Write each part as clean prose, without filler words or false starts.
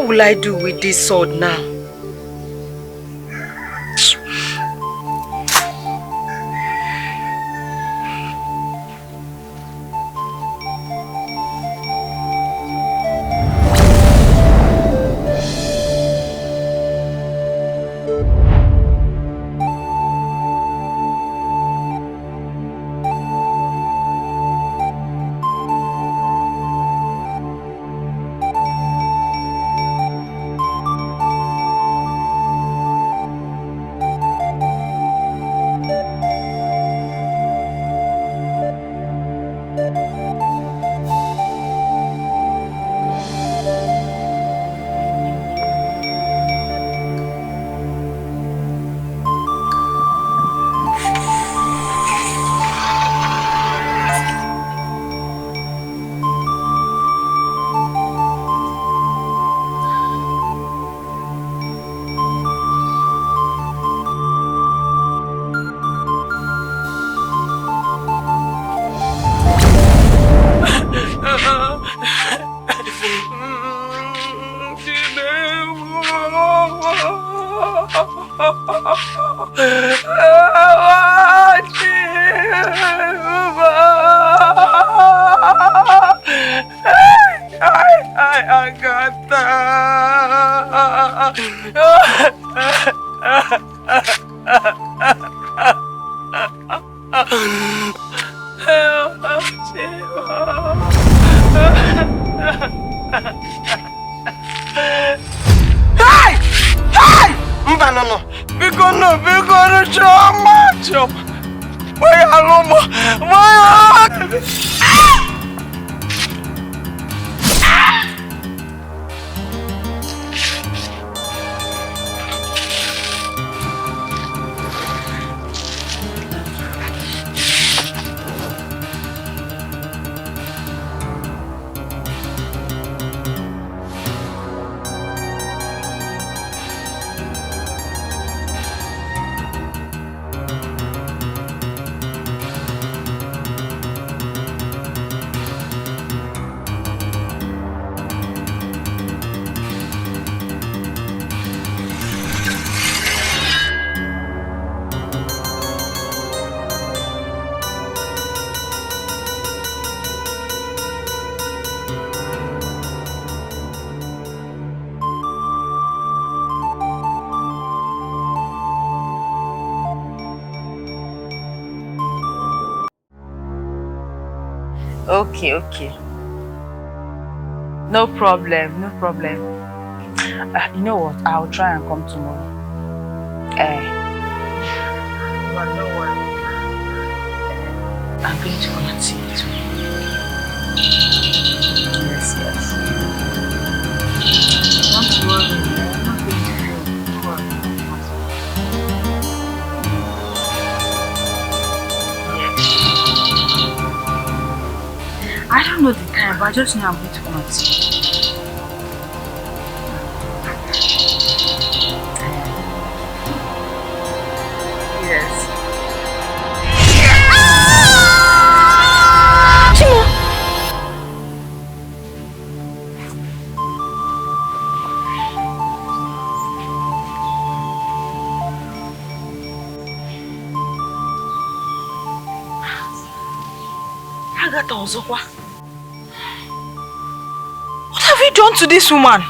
What will I do with this sword now? Okay. No problem. You know what? I'll try and come tomorrow. But no worry. I'm going to come and see you too. Yes. Don't worry. I'm not going to feel poor. I don't know the time, but I just know I'm going to come and see you. Yes. Agatha Ozokwa. What have you done to this woman?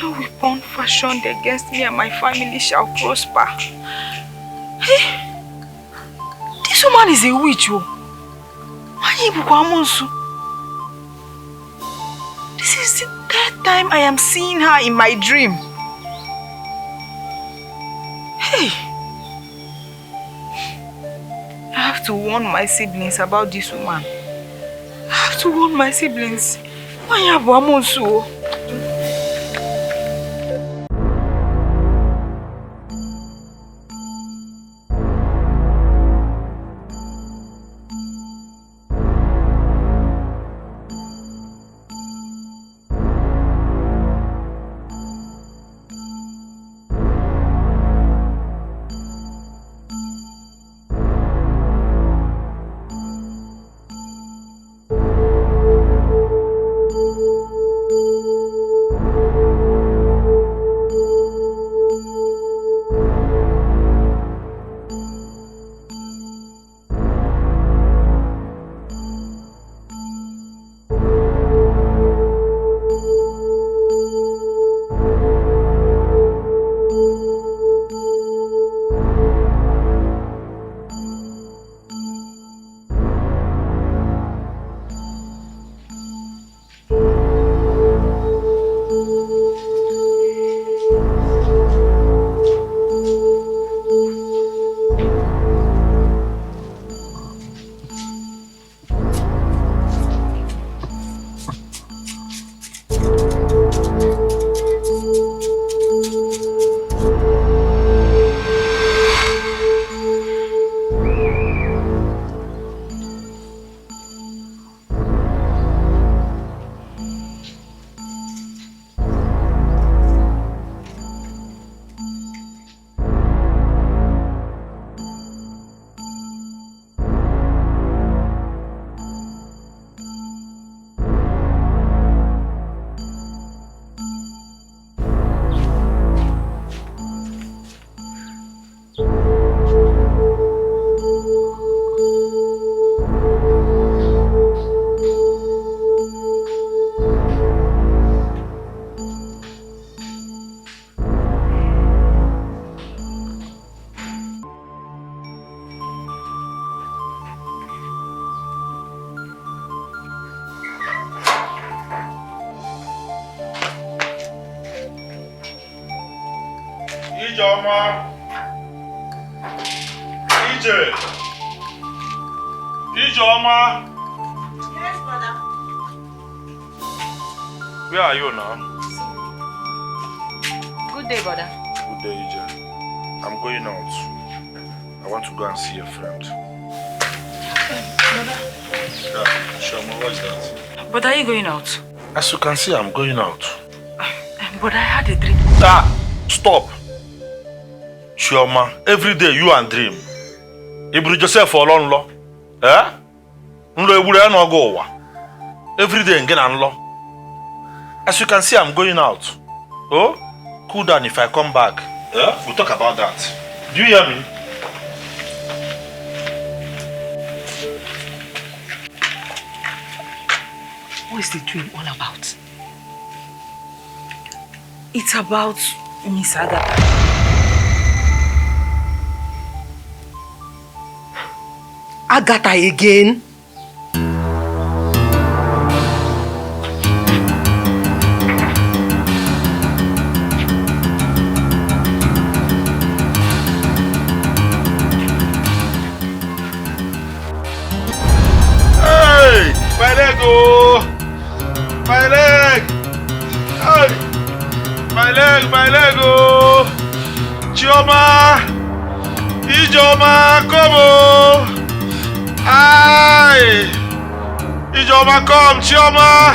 No weapon fashioned against me and my family shall prosper. Hey, this woman is a witch. This is the third time I am seeing her in my dream. Hey, I have to warn my siblings about this woman. I have to warn my siblings. Why have Wamonsu? Ijoma. Ijoma. Yes, brother. Where are you now? Good day, brother. Good day, Ije. I'm going out. I want to go and see a friend. Brother. Yeah, Shoma, what is that? But are you going out? As you can see, I'm going out. But I had a dream. Stop. Shoma, every day you and dream. You bring yourself for long law. Eh? Every day again and law. As you can see, I'm going out. Oh? Cool down if I come back. Yeah? We'll talk about that. Do you hear me? What is the dream all about? It's about Miss Agatha. Agatha again? My leg, oh! My leg! Hey! My leg, oh! Chioma! Ijoma, come on! Aye! Ijoma, come, Chioma!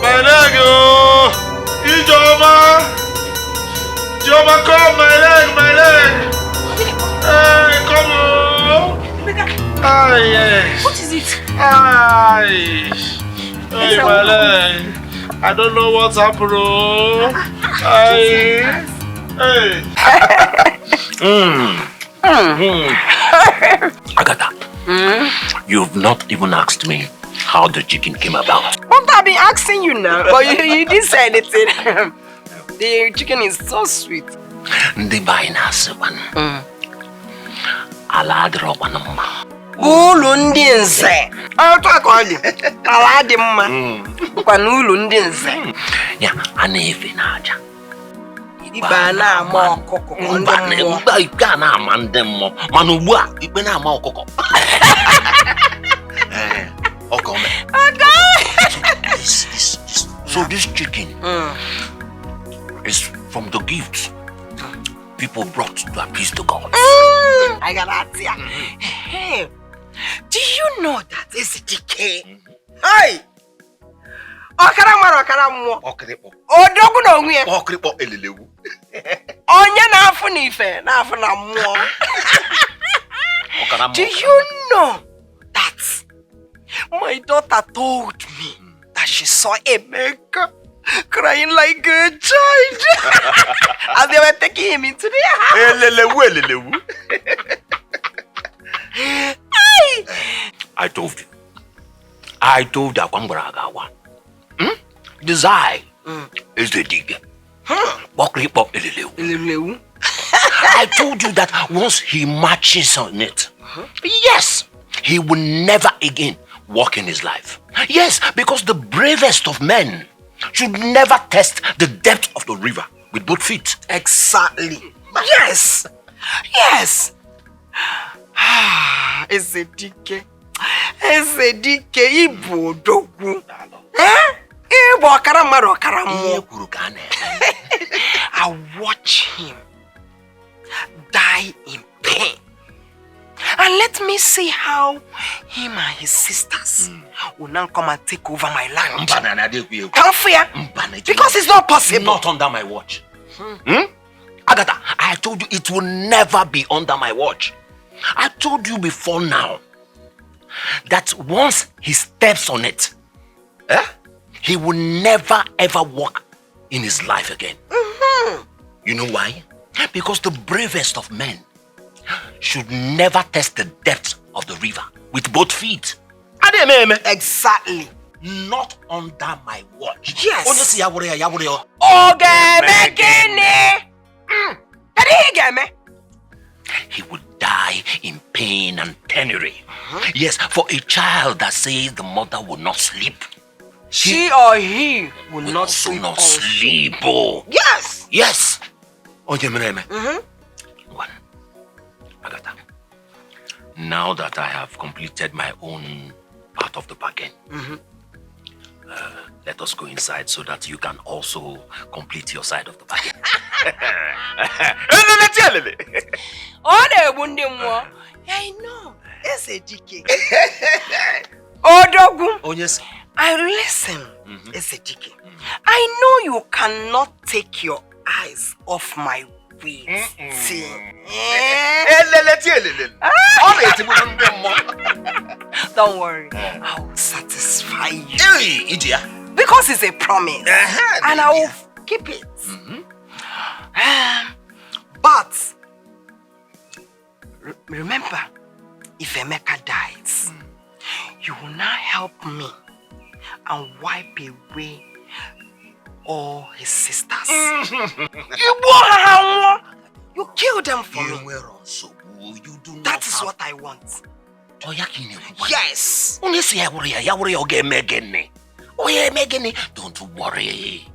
My leg, oh! Ijoma! Chioma, come, my leg! Hey, come on! Aye! What is it? Aye! Hey, my leg! I don't know what's happened, oh! Aye! Hey! Agatha, you've not even asked me how the chicken came about. What I've been asking you now, but you didn't say anything. The chicken is so sweet. The buying has one. Aladro Panama. Ulu ndị nze. Otu aka ọ dị. Ala dị mma. Bụkwa na ulu ndị nze. Ya, a na-efe n'aja. Ibe na-ama ọkụkọ ndị mmụọ. Ikpe a na-ama ndị mmụọ. Mana ugbu a, ikpe na-ama ọkụkọ. So this chicken is from the gifts people brought to appease the gods. I got that. Hey, do you know that this DK? Hey! Okara mmụọ. Okripo. Odogwu na onwe ya. Okripo elelewu. Onye na-afụ n'ife, na-afụ na mmụọ. Do you know that my daughter told me that she saw Emeka crying like a child as they were taking him into their house? Elelewu. I told you Akwambara Agawa. Desire is the digger. Okripo elelewu. I told you that once he marches on it, yes, he will never again walk in his life. Yes, because the bravest of men should never test the depth of the river with both feet. Exactly. Yes. Ezedike, Ibu Odogwu. Ibu ọkara mmadụ ọkara mmụọ. I watch him die in pain. And let me see how him and his sisters will now come and take over my land. Can't fear. Because it's not possible. Not under my watch. Agatha, I told you it will never be under my watch. I told you before now that once he steps on it, he will never ever walk in his life again. You know why? Because the bravest of men should never test the depth of the river with both feet. Exactly. Not under my watch. Yes. He would die in pain and penury. Yes, for a child that says the mother will not sleep. She or he will not sleep. Oh. Yes. Yes. One. Agatha. Now that I have completed my own part of the bargain, let us go inside so that you can also complete your side of the bargain. I know. It's a DK. Oh, Dogu. Oh, yes. I listen. It's a DK. I know you cannot take your eyes off my weight. Don't worry. I will satisfy you. Because it's a promise. And I will keep it. But remember, if Emeka dies, you will now help me and wipe away all his sisters. You kill them for me. That is what I want. Yes. Don't worry.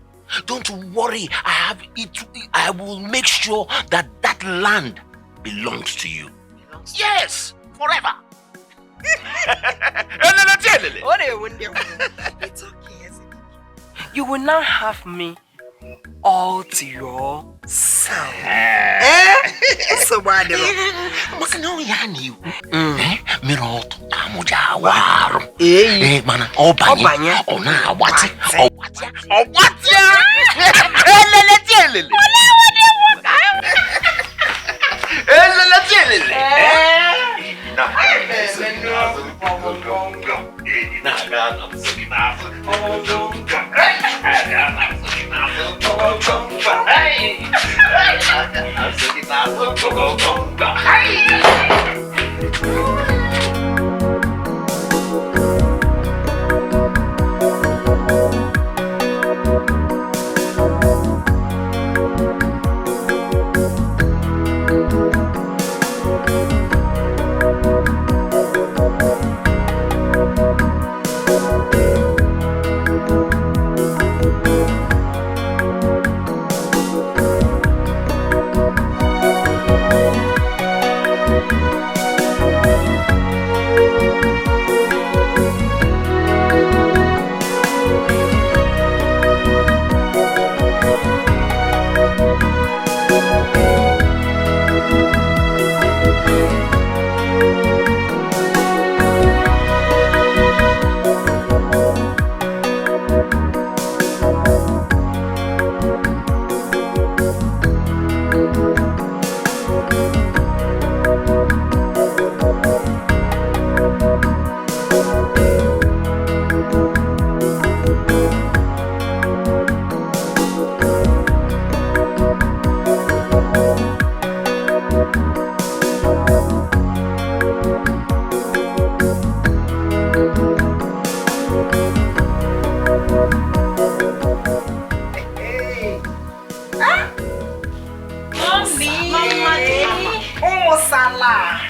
Don't worry. I will make sure that that land belongs to you. Yes, forever. It's okay. You will now have me all to yourself. So bad.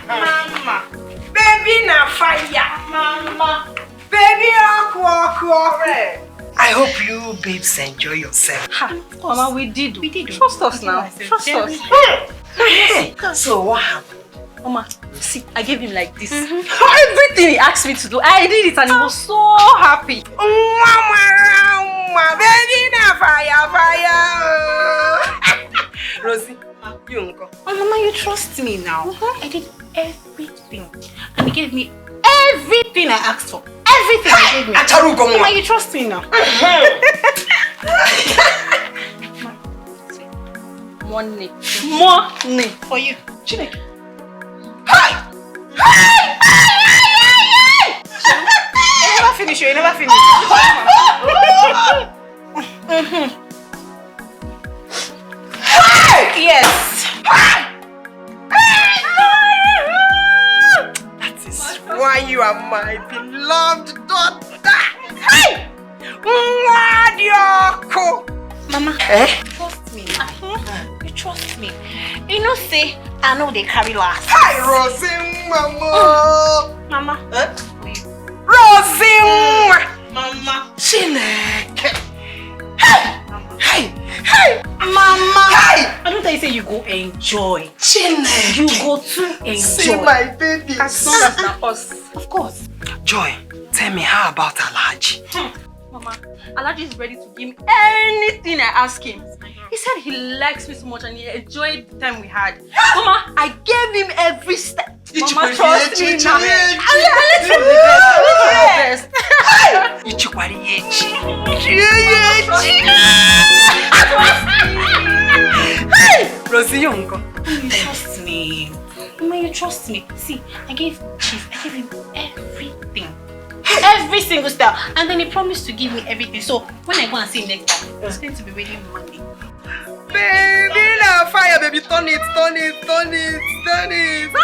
Mama. Baby na fire. Mama. Baby I hope you babes enjoy yourself. Mama, we did. Trust us now. Trust us. So what happened? Mama, see, I gave him like this. Everything he asked me to do, I did it and he was so happy. Mama, baby na fire. Rosie, you uncle. Oh, Mama, you trust me now. I did everything. And he gave me everything I asked for. Everything he gave me. Mama, you trust me now. Money for you. Chineke. You never finish. Yes. That is why you are my beloved daughter. Mama, trust me. You trust me. You know, say, I know they carry last. Hi, Rosie, Mama. Mama. Rosie. Mama. Chineke. Hey. Mama. Hey. I don't think you say you go enjoy. Chineke. You go to enjoy. See my baby. As long as not us. Of course. Joy, tell me how about Alhaji? Mama, Alhaji is ready to give me anything I ask him. He said he likes me so much and he enjoyed the time we had. Mama, I gave him every step. Mama, trust me now. Let's do the best. Rosie, you trust me. Mama, you trust me. See, I gave him everything. Every single style. And then he promised to give me everything. So when I go and see him next time, it's going to be waiting money. Baby, now fire, baby, turn it.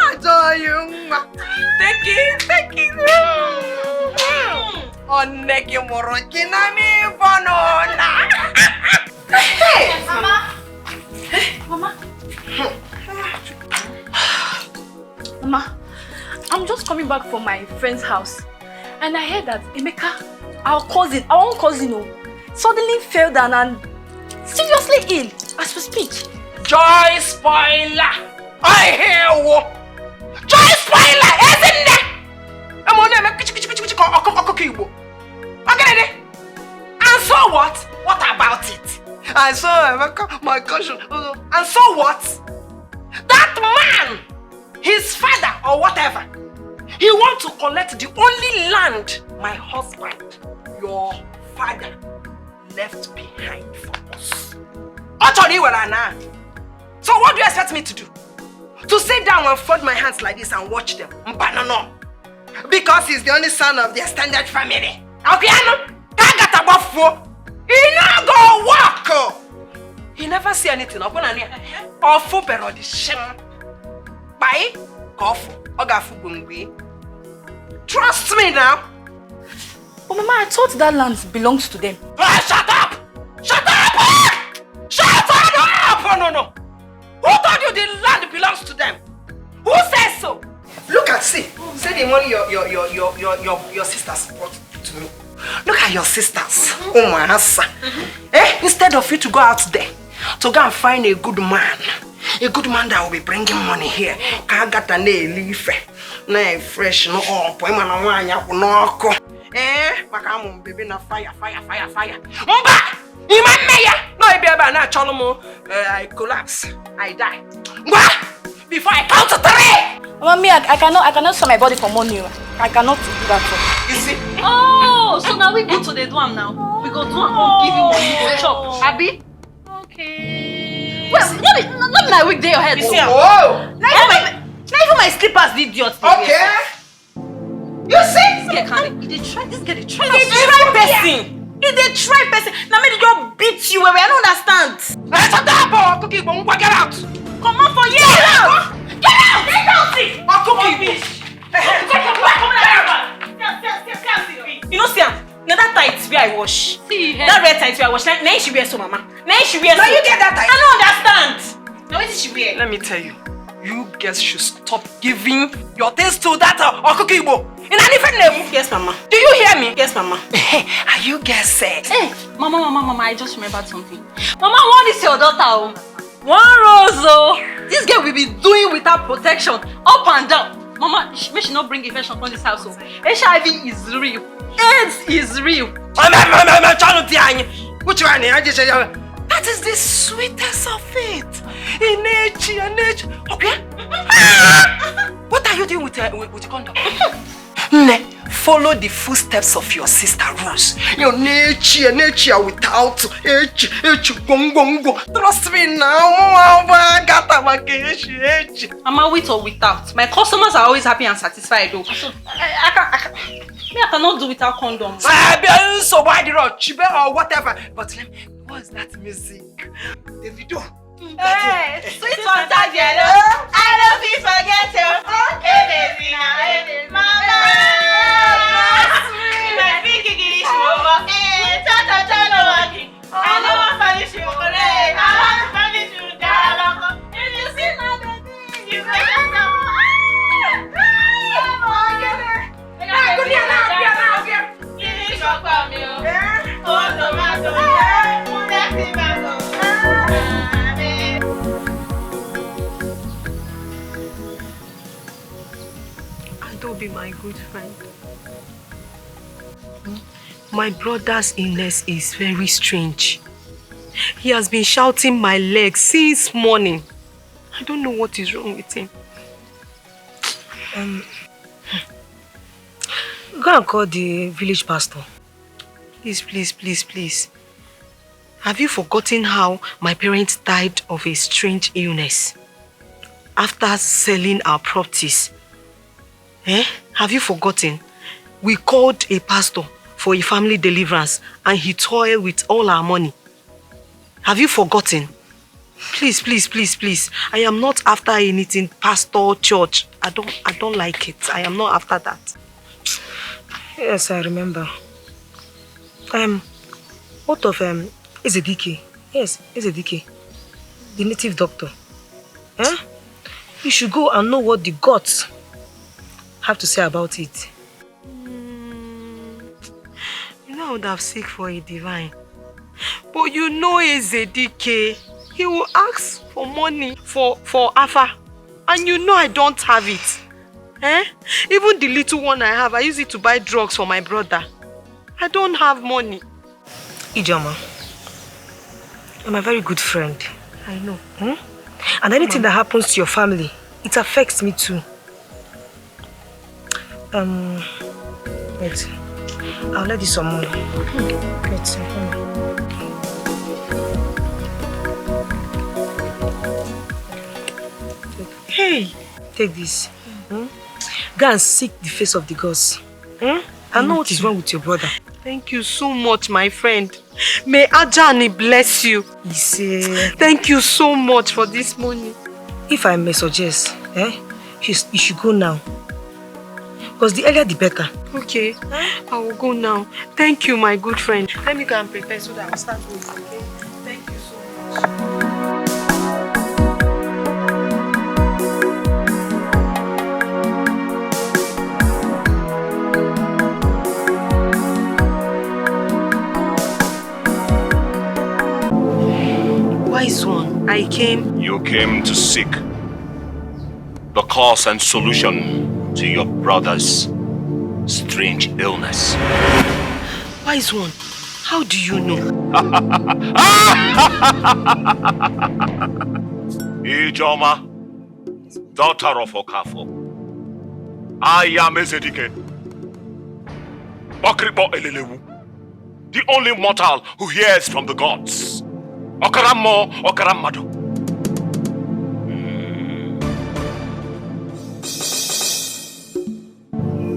Enjoy you. Take it. On neck you moro kinami bonona. Hey, Mama. Mama, I'm just coming back from my friend's house. And I heard that Emeka, our own cousin, suddenly fell down and seriously ill as we speak. Joy spoiler! I hear you! Joy spoiler! Isn't there? I'm on them. Okay. And so what? What about it? I saw my cousin. And so what? That man, his father or whatever, he wants to collect the only land my husband, your father, left behind for us. So what do you expect me to do? To sit down and fold my hands like this and watch them? No. Because he's the only son of the extended family. Okay, he not go walk. He never see anything. Awful pero the shame. Bye. Trust me now. Oh, Mama, I thought that land belongs to them. Shut up! Shut up! No. Who told you the land belongs to them? Who says so? Look at say the money your sisters brought to me. Look at your sisters. Oh my hassa. Instead of you to go out there to go and find a good man that will be bringing money here. Kagata ne leaf. Na fresh no up. No makamu baby na fire. Mba! No, I collapse. I die. Before I count to 3. Mommy, I cannot sell my body for money. I cannot do that. You see? Oh, so now we go to the dorm now. We go to and give you money to chop. Abi? Okay. Well, not my weekday your head. Whoa! Not even my slippers did idiot. Okay. You see? This guy can't. This guy they try. He dey try person. Now me just beat you. I don't understand. Let's get out. Come on for you. Get out. You know, see, now that tights where I wash. That red tights where I wash. Now she wear so, Mama. Now she wear so. Now you get that tight. I don't understand. Now what did she wear? Let me tell you. You guys should stop giving your things to that Okukibo. In a different level. Yes, Mama. Do you hear me? Yes, Mama. Are you guys sad? Hey, Mama, I just remembered something. Mama, what is your daughter? One rose. This girl will be doing without protection, up and down. Mama, make she not bring infection from this house. HIV is real. AIDS is real. That is the sweetest of it. In nature. Okay? What are you doing with condom? Follow the footsteps of your sister Rose. Your nature without trust me now. Mama, with or without. My customers are always happy and satisfied though. So I cannot do without condoms. So why the road? Or whatever. But what's that music? The video. Hey, sweet one, yellow. I love you, forget you. Okay, baby, now, Mama. My big English over. Hey, ta. I know I'm Spanish, you correct. I want Spanish, you dialogue. If you see my baby, you forget them. sorry, my good friend. My brother's illness is very strange. He has been shouting my legs since morning. I don't know what is wrong with him. Go and call the village pastor. Please. Have you forgotten how my parents died of a strange illness after selling our properties? Have you forgotten? We called a pastor for a family deliverance and he toiled with all our money. Have you forgotten? Please. I am not after anything pastor, church. I don't like it. I am not after that. Yes, I remember. What of Ezedike? Yes, Ezedike. The native doctor. You should go and know what the gods have to say about it. I would have seek for a divine. But you know Ezedike, he will ask for money for Afa. And you know I don't have it. Even the little one I have, I use it to buy drugs for my brother. I don't have money. Ijoma, I'm a very good friend. I know. And anything that happens to your family, it affects me too. Wait. I'll let you some money. Wait. Hey! Take this. Go and seek the face of the gods. I know what is wrong with your brother. Thank you so much, my friend. May Ajani bless you. Thank you so much for this money. If I may suggest, you should go now. Because the earlier the better. Okay, I will go now. Thank you, my good friend. Let me go and prepare so that I'll start with, okay? Thank you so much. Wise one, I came. You came to seek the cause and solution to your brother's strange illness. Wise one, how do you know? Ijoma, daughter of Okafo, I am Ezedike, Okribo Elelewu, the only mortal who hears from the gods. Okaramo, Okaramado.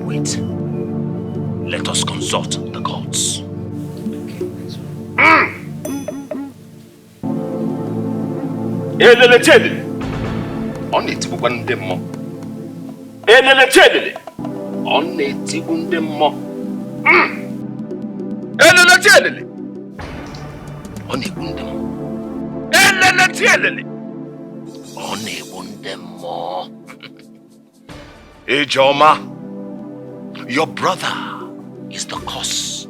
Wait. Let us consult the gods. Elele on it one demo. Elele on it one demo. Elele on it one demo. Elele on it one demo. Ijoma, your brother is the cause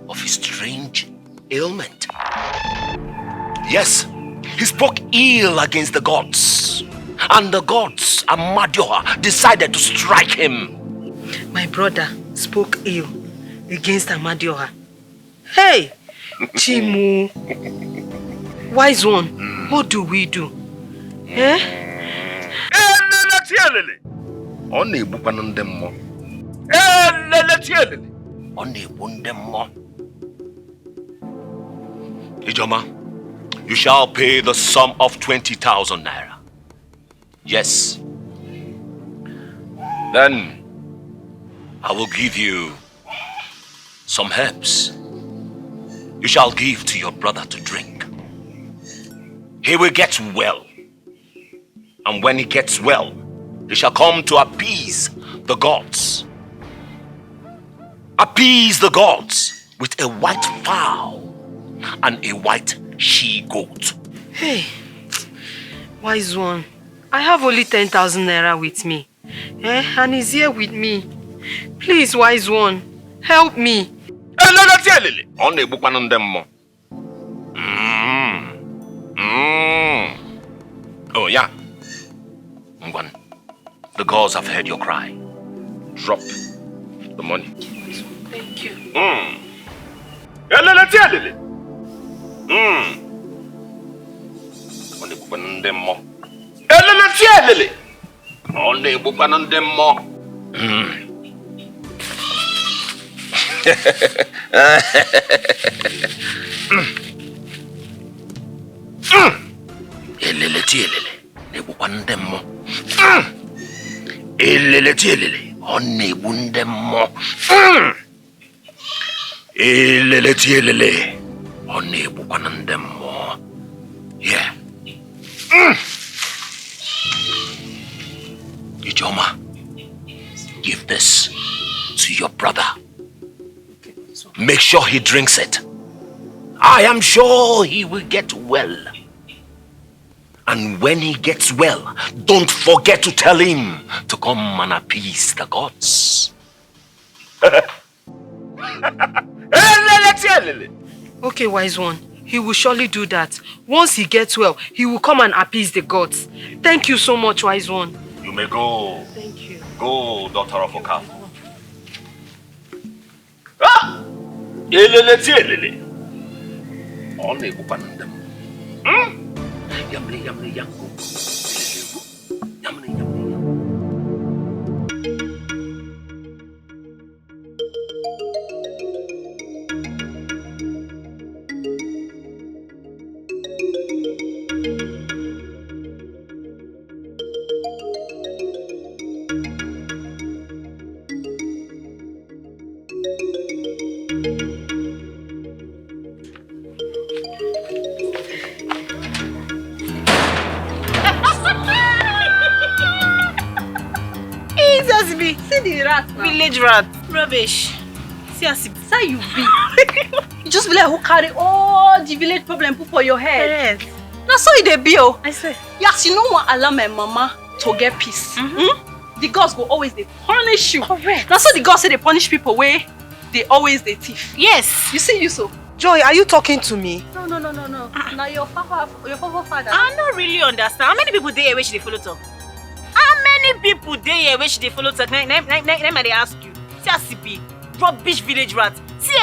of his strange ailment. Yes, he spoke ill against the gods. And the gods, Amadioha, decided to strike him. My brother spoke ill against Amadioha. Hey, Chimu. Wise one, what do we do? Ijoma, you shall pay the sum of 20,000 naira. Yes. Then I will give you some herbs. You shall give to your brother to drink. He will get well. And when he gets well, he shall come to appease the gods. Appease the gods with a white fowl and a white she-goat. Hey, wise one, I have only 10,000 naira with me. And he's here with me. Please, wise one, help me. Oh, yeah. Ngwan, the gods have heard your cry. drop the money. Thank you. Yeah. Ijoma, give this to your brother. Make sure he drinks it. I am sure he will get well. And when he gets well, don't forget to tell him to come and appease the gods. Okay, wise one. He will surely do that. Once he gets well, he will come and appease the gods. Thank you so much, wise one. You may go. Thank you. Go, daughter of Okafor. See the rat now. Village rat. Rubbish. See as it. Say you be. You just be like who carry all the village problem put for your head. Correct. That's how they be. Oh. I swear. Yes, you know what allow my mama to get peace. The gods go always they punish you. Correct. That's how the gods say they punish people where they always they thief. Yes. You see you so. Joy, are you talking to me? No. Now your father. I don't really understand. How many people there where she dey follow talk? How many people there where she dey follow talk? Let me ask you. See as it be. Rubbish village rat. See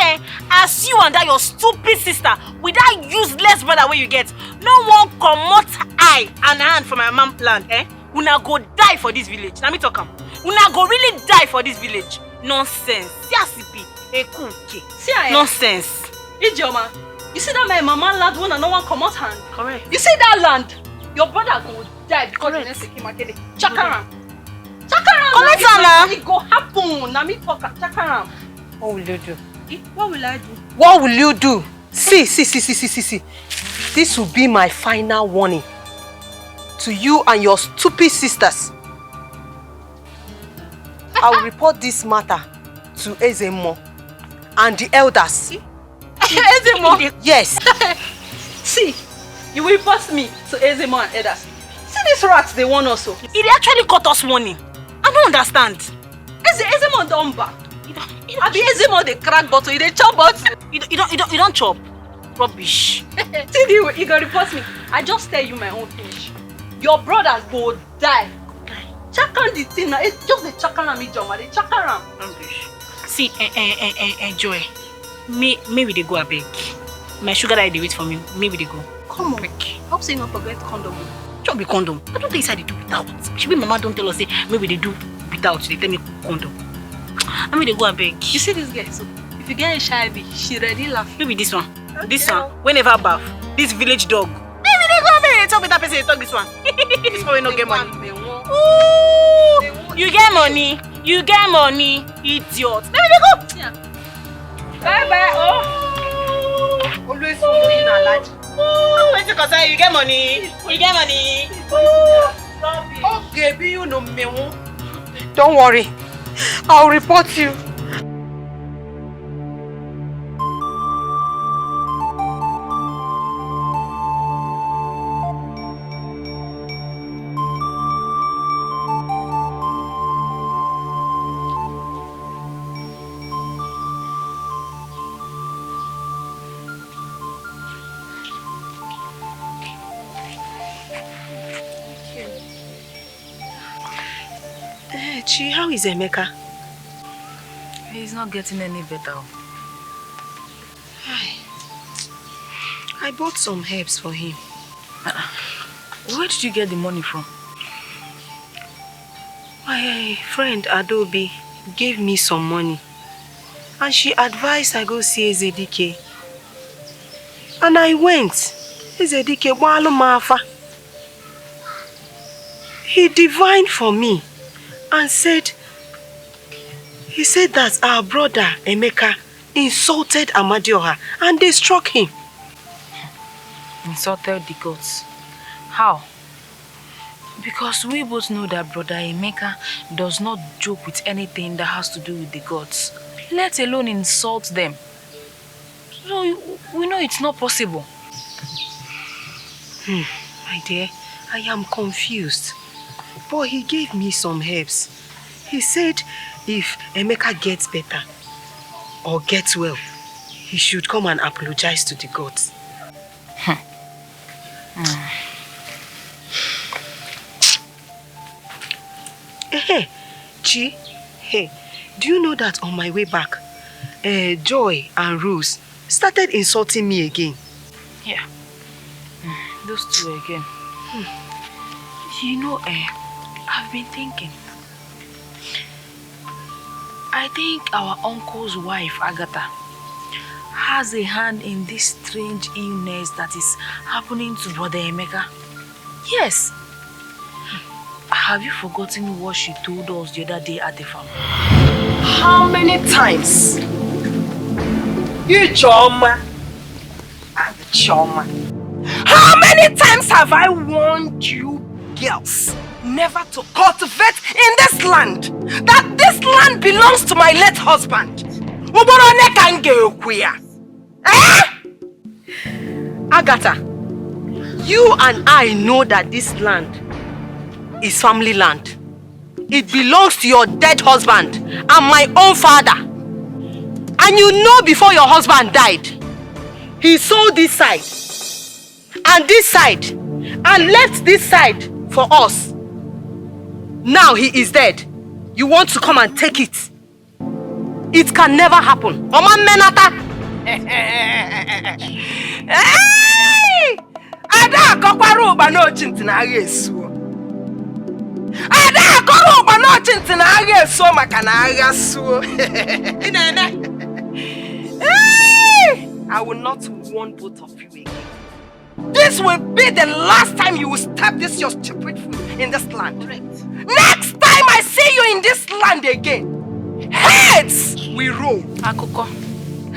as you and that your stupid sister with that useless brother where you get, no one comot eye and hand from my mom land, Una go die for this village. Let me talk am. Una go really die for this village. Nonsense. See as it be. Okay. See Nonsense. Ijoma, you see that my mama land when no one come out hand? Correct. You see that land? Your brother go die because Correct. the next came and Chakaram. Chakaram. Correct, Anna. It go happen. Now me talk Chakaram. What will you do? What will I do? What will you do? See. This will be my final warning to you and your stupid sisters. I will report this matter to Ezemo and the elders. Ezemo? Yes. See, you will report me to Ezemo and elders. See these rats, they want us so. It actually got us money. I don't understand. Ezemo don't back. I be Ezemo they crack bottle, they chop bottle. You don't chop. Rubbish. See, you gonna report me. I just tell you my own finish. Your brothers go die. Chakram the thing now. It's just the chakram me Joma. The chakram. Rubbish. See, Joy. Maybe they go a beg. My sugar daddy they wait for me. Maybe they go. Come on. Hope say not forget condom. Just be condom. I don't think they do without. She be mama don't tell us say maybe they do without. They tell me condom. I mean they go a beg. You see this girl, so if you get HIV, she ready laugh. Maybe this one. Okay. This one. Whenever I bath. This village dog. Maybe they go a beg. They talk with that person. They talk this one. This one will not get money. Ooh, you get money. You get money. Idiot. Maybe they go. Yeah. Bye. Oh. Always following a lad. Wait till say you get money. You get money. Okay, be you no me. Don't worry. I'll report you. Chi, how is Emeka? he's not getting any better. I bought some herbs for him. Where did you get the money from? My friend Adobe gave me some money. And she advised I go see Ezedike. And I went. Ezedike Mafa. He divined for me and said, he said that our brother Emeka insulted Amadioha and they struck him. Insulted the gods. How? Because we both know that brother Emeka does not joke with anything that has to do with the gods, let alone insult them. So we know it's not possible. My dear, I am confused. But he gave me some herbs. He said if Emeka gets better or gets well, he should come and apologize to the gods. Hey, Chi, hey, do you know that on my way back, Joy and Rose started insulting me again? Yeah. Those two again. You know, I've been thinking. I think our uncle's wife, Agatha, has a hand in this strange illness that is happening to brother Emeka. Yes. Have you forgotten what she told us the other day at the farm? How many times? You Choma and Choma. How many times have I warned you girls never to cultivate in this land? That this land belongs to my late husband. Agatha, you and I know that this land is family land. It belongs to your dead husband and my own father. And you know before your husband died, he sold this side and this side and left this side for us. Now he is dead. You want to come and take it? It can never happen. Oman Menata. Hey! Ada kokwaru ba no chintina yesu. Ada koru ba no chintina yesu maka na agha suo. I will not warn both of you again. This will be the last time you will step this your stupid foot in this land. Correct. Next time I see you in this land again, heads will roll. Akoko.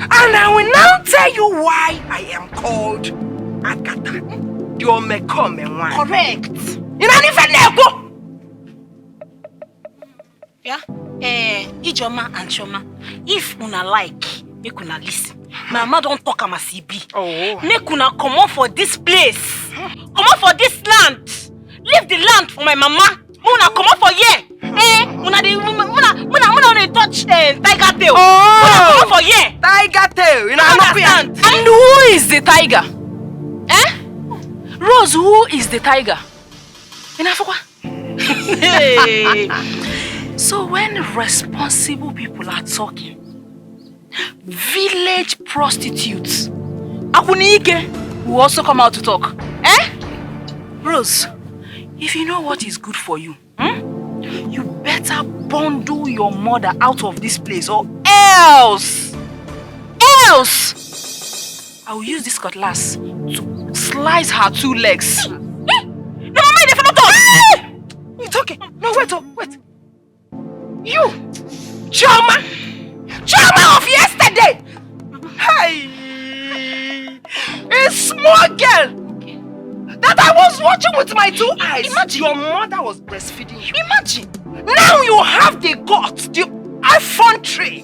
And I will now tell you why I am called Agatha. Correct. Yeah. Ijoma and Choma, if una like, make una listen. My mama don't talk am as e be. Oh. Make una come on for this place. Come on for this land. Leave the land for my mama. Una come on for here. Una touch tiger tail. Oh. Una come on for here. Tiger tail. You know, understand? And who is the tiger? Rose, who is the tiger? Hey. So when responsible people are talking, village prostitutes, Akunike, will also come out to talk. Rose, if you know what is good for you, you better bundle your mother out of this place or else I will use this cutlass to slice her 2 legs. No, mama, they follow talk. It's okay. No, wait. You, Choma of yesterday. Hey, a small girl that I was watching with my 2 eyes. Imagine your mother was breastfeeding you. Imagine. Now you have the guts, the effrontery,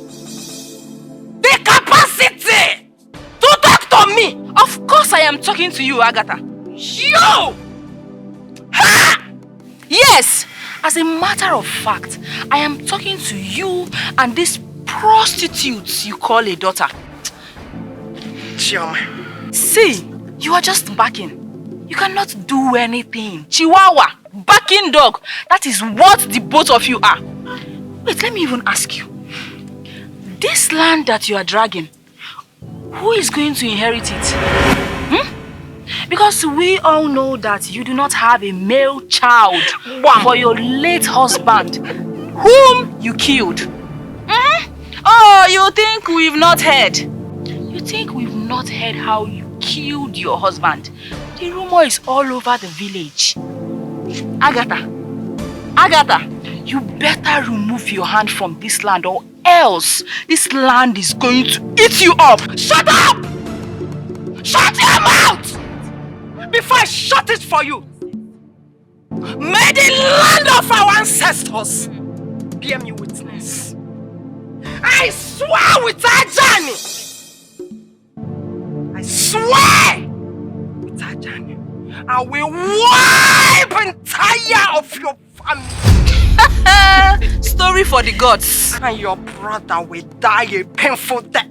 the capacity to talk to me. Of course I am talking to you, Agatha. You! Ha! Yes, as a matter of fact, I am talking to you and this prostitute you call a daughter. Chioma. See, you are just backing. You cannot do anything. Chihuahua, backing dog. That is what the both of you are. Wait, let me even ask you. This land that you are dragging, who is going to inherit it? Because we all know that you do not have a male child for your late husband, whom you killed. Oh, you think we've not heard? You think we've not heard how you killed your husband? The rumor is all over the village. Agatha, you better remove your hand from this land, or else this land is going to eat you up. Shut up! Shut your mouth! Before I shut it for you. May the land of our ancestors bear me witness. I swear with Ajani. I swear with Ajani. I will wipe entire of your family. Story for the gods. And your brother will die a painful death.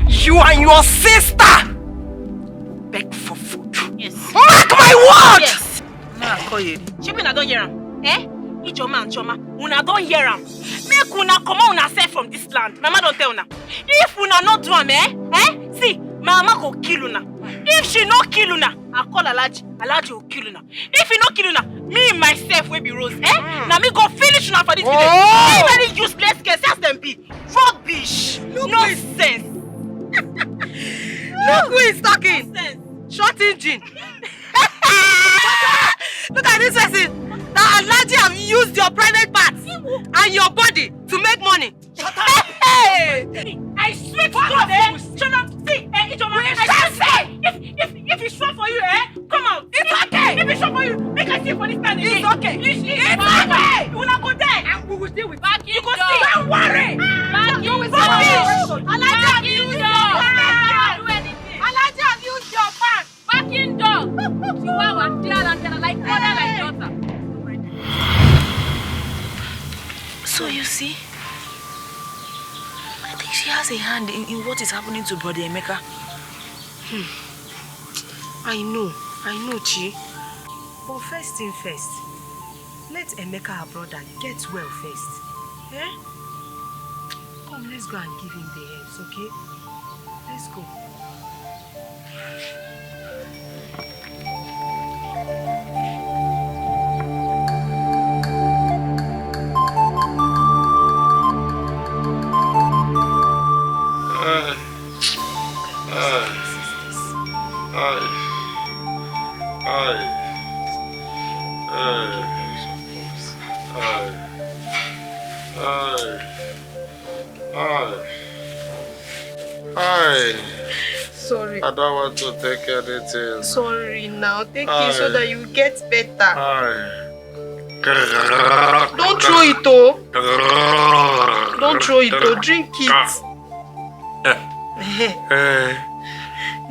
You and your sister beg for food. Yes. Mark my word! Yes. Shibuna don't hear him. Ijoma and Choma, una don't hear him. Make una come on una self from this land. Mama don't tell una. If una not do am, see, mama go kill una. If she no kill una, I call Alaji. Alaji will kill una. If he no kill una, me myself will be Rose. Now me go finish una for this village. Very useless girls, just them be rubbish. Nonsense. Look who is talking. Short engine. Look at this person. Now Alaji have used your private parts and your body to make money. Shut up. Hey! I swear to God, Choma, see, Choma, if it's short for you, come out. It's okay. If it's short for you, make us see for this time. It's okay. It's okay. You will not go there. And we will deal with Back you go see. Don't worry. Back you will see. Alaji have used your back. Alaji have used your back. Back in door. You are one like brother, like daughter. So you see, I think she has a hand in what is happening to Brother Emeka. I know, Chi. But first thing first, let Emeka, her brother, get well first. Come, let's go and give him the herbs, okay? Let's go. Sorry. I don't want to take anything. Sorry now. Take it so that you get better. Don't throw it, oh. Don't throw it, oh. Drink it.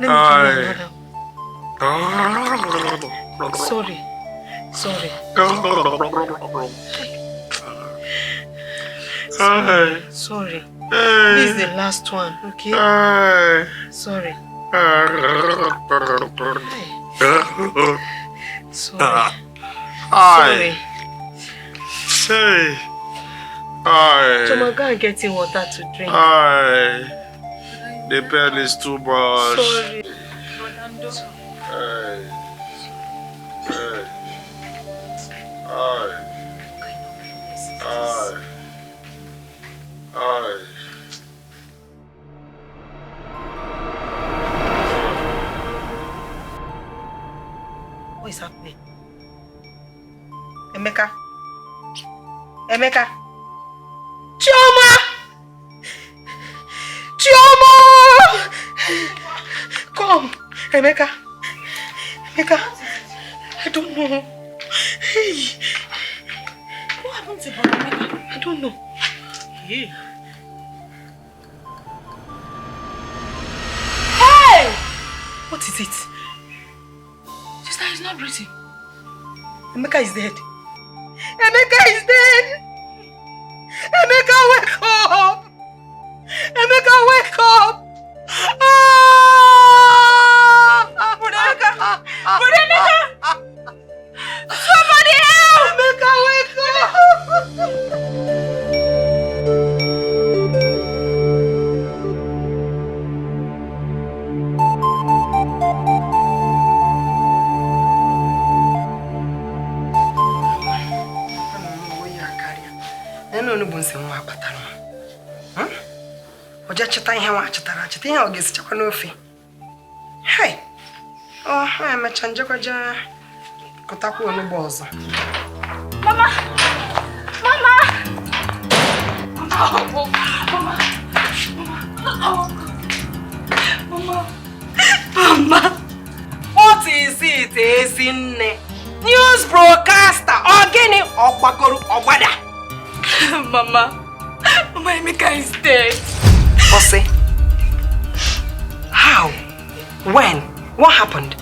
Let me give you another. Sorry. Sorry. Sorry. This is the last one, okay? Sorry. Sorry. Sorry. Choma, go and get him water to drink. The pain is too much. Sorry. What is happening? Emeka? Emeka? Chioma! Chioma! Come! Emeka? Emeka? I don't know. Hey! What happened to Brother Emeka? I don't know. Hey! Hey! What is it? Sister, he's not breathing. Emeka is dead. Emeka is dead! Emeka, wake up! Emeka, wake up! Brother Emeka! Brother Emeka! Somebody help! Emeka, wake up! cheta ihe wa chetara cheta ihe ogesi chakwa n'ofe. Hey. Oh, ha emecha njekwa je kotakwa onugbo ọzọ. Mama! Mama! Mama! What is it, Ezinne? News broadcaster, Ogini Ogbagoru Ogbada. Mama! Mama Emeka is dead. Ose? How? When? What happened?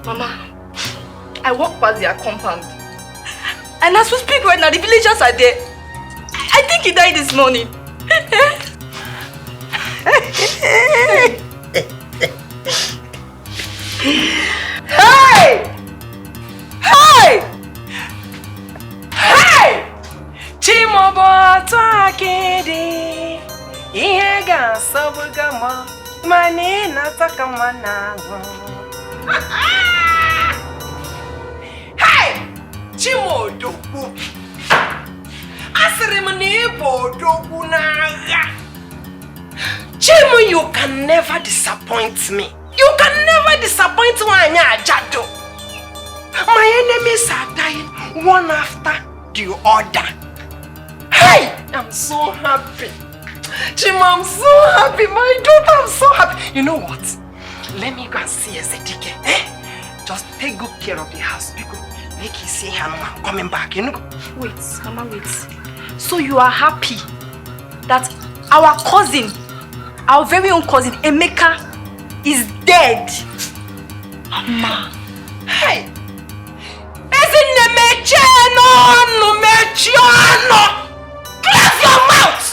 Mama, I walked past their compound. And as we speak right now, the villagers are there. I think he died this morning. Hey! Hey! Hey! Chimoboto akidi ihe ga sabugama mani nataka manago. Hey! Chimodogu asiri mani bodogu naga. Chimu, you can never disappoint me. You can never disappoint Wanya Jado. My enemies are dying one after the other. Hey, I'm so happy. Chima, I'm so happy. My daughter, I'm so happy. You know what? Let me go and see Ezedike. Just take good care of the house. Because make you see her coming back, you know? Wait, Mama, wait. So you are happy that our cousin, our very own cousin, Emeka, is dead? Mama. Hey! Isn't the Mechiano? Close your mouth!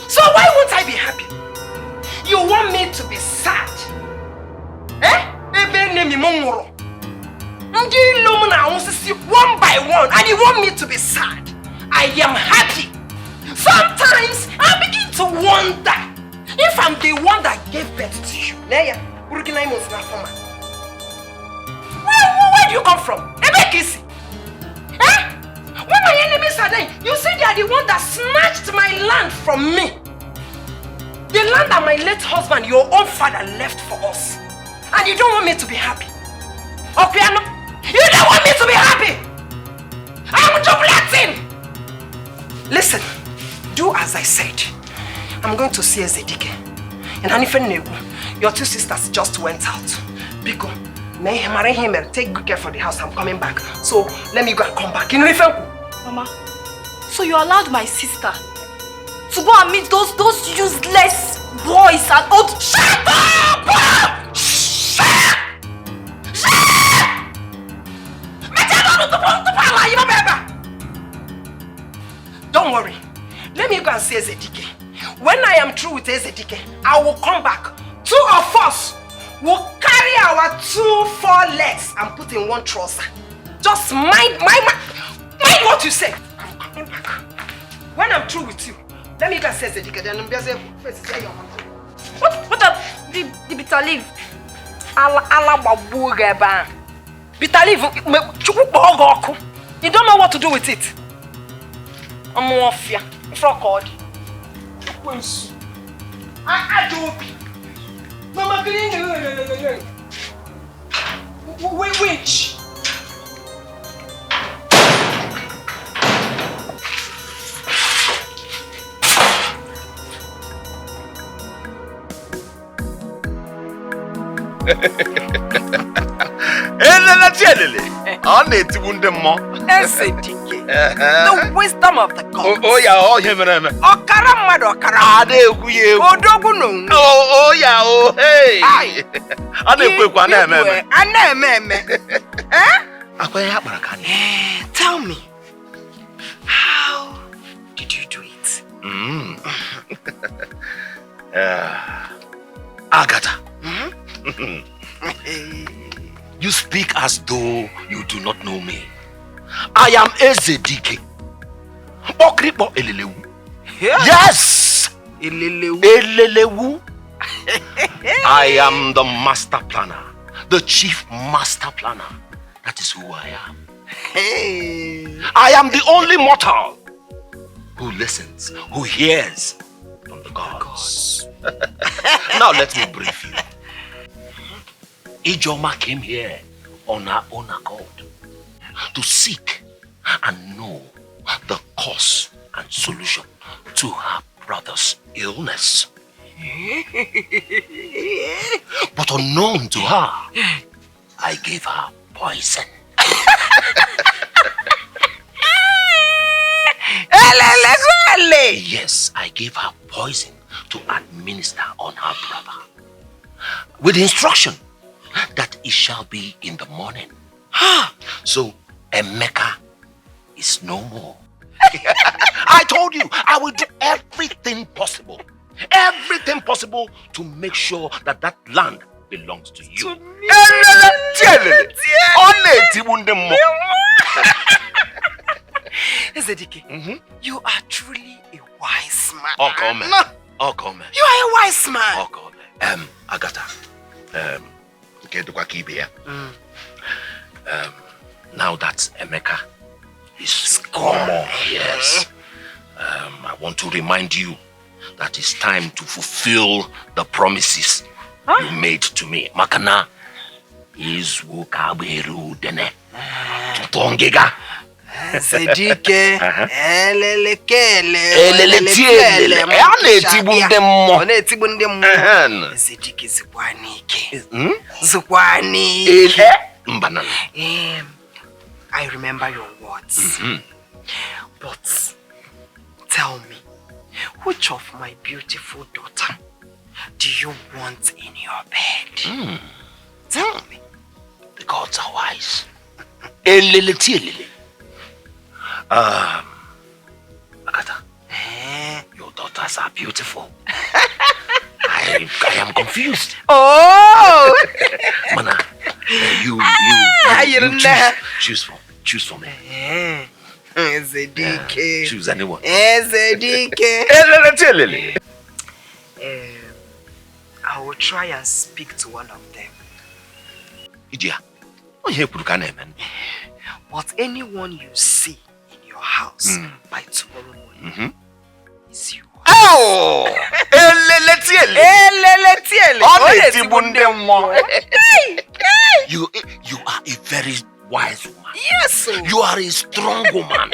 So why won't I be happy? You want me to be sad? One by one, and you want me to be sad? I am happy. Sometimes I begin to wonder if I'm the one that gave birth to you. Where do you come from? Ebekisi? When my enemies are dying, you say they are the one that snatched my land from me. The land that my late husband, your own father, left for us. And you don't want me to be happy. Opiano, you don't want me to be happy. I'm jubilating. Listen, do as I said. I'm going to see Ezedike. And Hanife, your two sisters just went out. Biko, marry him and take good care for the house. I'm coming back. So let me go and come back. Mama, so you allowed my sister to go and meet those useless boys and old... Shut up! Shut! Don't worry. Let me go and see Ezedike. When I am through with Ezedike, I will come back. Two of us will carry our 2 4 legs and put in one trouser. Just mind what you say. I'm coming back. When I'm through with you, let me go and see Ezedike. Then I'm busy. What the bitter leaf? Ala babu gaba. Bitter leaf. You don't know what to do with it. I'm off ya. Frog God. Mama, which? The wisdom of the gods. Oh yeah, oh yeah, oh yeah, oh hey. Tell me, how did you do it? Agatha. You speak as though you do not know me. I am Ezedike. Yes! Elelewu. I am the master planner, the chief master planner. That is who I am. I am the only mortal who listens, who hears, gods. Now let me brief you. Ijoma came here on her own accord to seek and know the cause and solution to her brother's illness. But unknown to her, I gave her poison. Yes, I gave her poison to administer on her brother, with instruction that it shall be in the morning. So Emeka is no more. I told you I will do everything possible to make sure that that land belongs to you. Ezedike, you are truly a wise man. Oh, come. You are a wise man. Oh, come. Agatha. Now that Emeka is gone, yes, I want to remind you that it's time to fulfill the promises you made to me. Makana is wukaberu dene tutongega. Zedike, Zedike Zukwanike. I remember your words. But tell me, which of my beautiful daughter do you want in your bed? Tell me. The gods are wise. Agatha, your daughters are beautiful. I am confused. Oh! Mana, you choose for me. Zedike. Choose anyone. Zedike. I will try and speak to one of them. Idia, but anyone you see in your house by tomorrow morning is yours. Oh! You are a very wise woman. Yes, sir. You are a strong woman.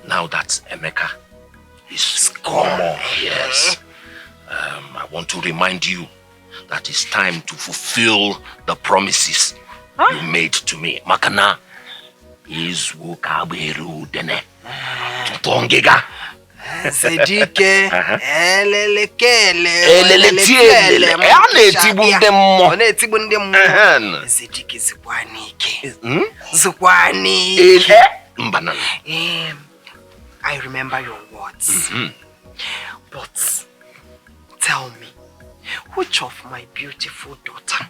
Now that Emeka is gone, yes, I want to remind you that it's time to fulfill the promises you made to me. Makana is wukaberu dene tutongega. Zedike, Zedike Zukwanike. I remember your words. But tell me, which of my beautiful daughter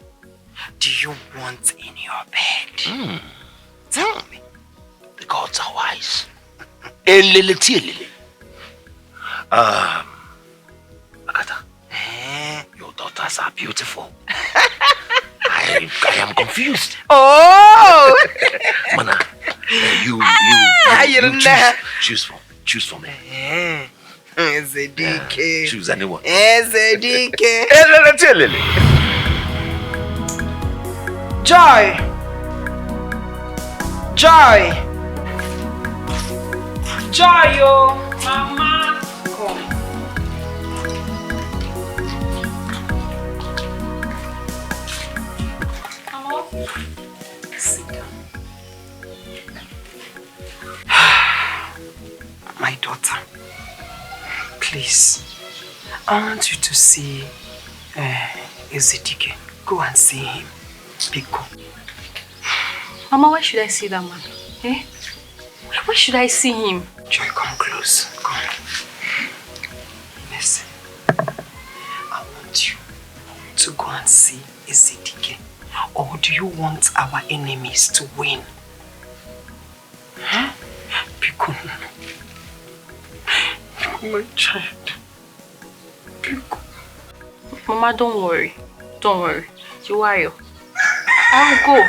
do you want in your bed? Tell me. The gods are wise. Agatha, your daughters are beautiful. I am confused. Oh! Mana, you choose for me. Zedike. Choose anyone. Zedike. Joy! Joy, yo! Mama! Come. Sit down. My daughter, please, I want you to see Ezedike. Go and see him. Biko. Mama, why should I see that man? Eh? Where should I see him? Joy, come close. Come. Listen. I want you to go and see Ezedike. Or do you want our enemies to win? Huh? Pico. My child. Pico. Mama, don't worry. Don't worry. You are. I'll go.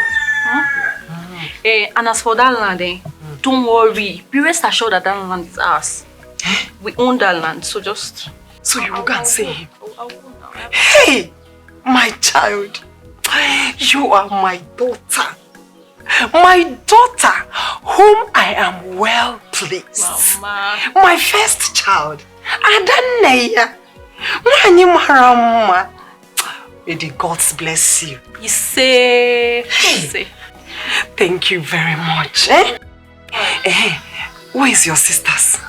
And as for that land, don't worry. Be rest assured that land is ours. We own that land, so just... So you will go and see him? I'll go now. Hey, my child. You are my daughter. My daughter, whom I am well pleased. Mama. My first child. Adaneya. Mwani marama. May the gods bless you. You say... Hey. Thank you very much. Eh? Where is your sisters?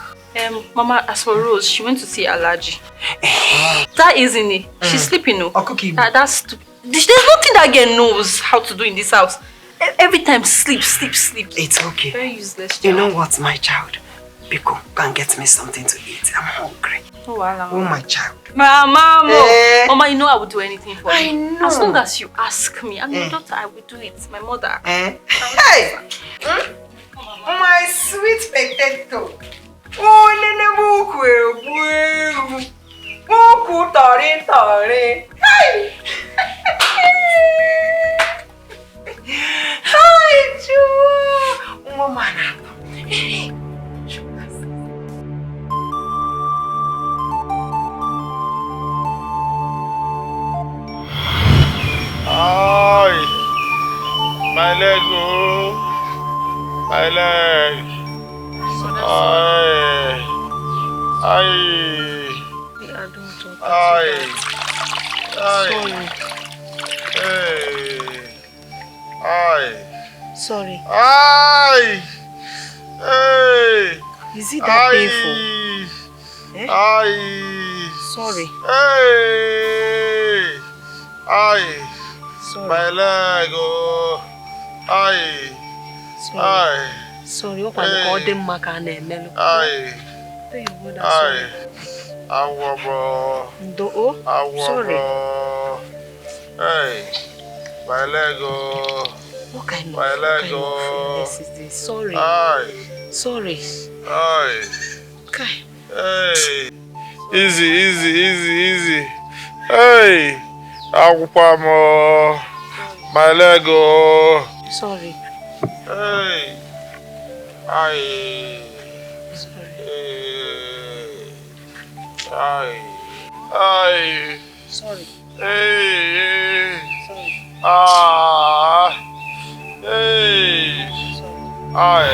Mama, as for Rose, she went to see Alaji. That isn't it. She's sleeping now. That's stupid. There's nothing that girl knows how to do in this house. Every time sleep. It's okay. Very useless child. You know what, my child? Biko, go and get me something to eat. I'm hungry. Oh, wow. Oh, my child. Mama, Mama, you know I would do anything for you. I know. As long as you ask me. I'm your daughter, I will do it. My mother. Hey! My sweet potato. Oh, nene buku. Buku tori. Hey! Hi, Joe. Mama. Ay, my leg, oh, my leg. Ay, Sorry. Ay, hey. Is it that painful? Eh? Ay. Sorry. Hey. Ay. Sorry. My leg, oh. Ay. Sorry. Ay. Sorry. What I'm calling Makane Melo. Ay. Ay. Awo, bro. Do-o? Sorry. Hey. My leg, oh. What kind of illness is this? Sorry. Ay. Sorry. Ay. Okay. Hey. Easy. Hey. Akwamo. My leg, oh. Sorry. Hey. Ay. Sorry. Ay. Ay. Sorry. Hey. Sorry. Ah. Hey. Sorry. Ay.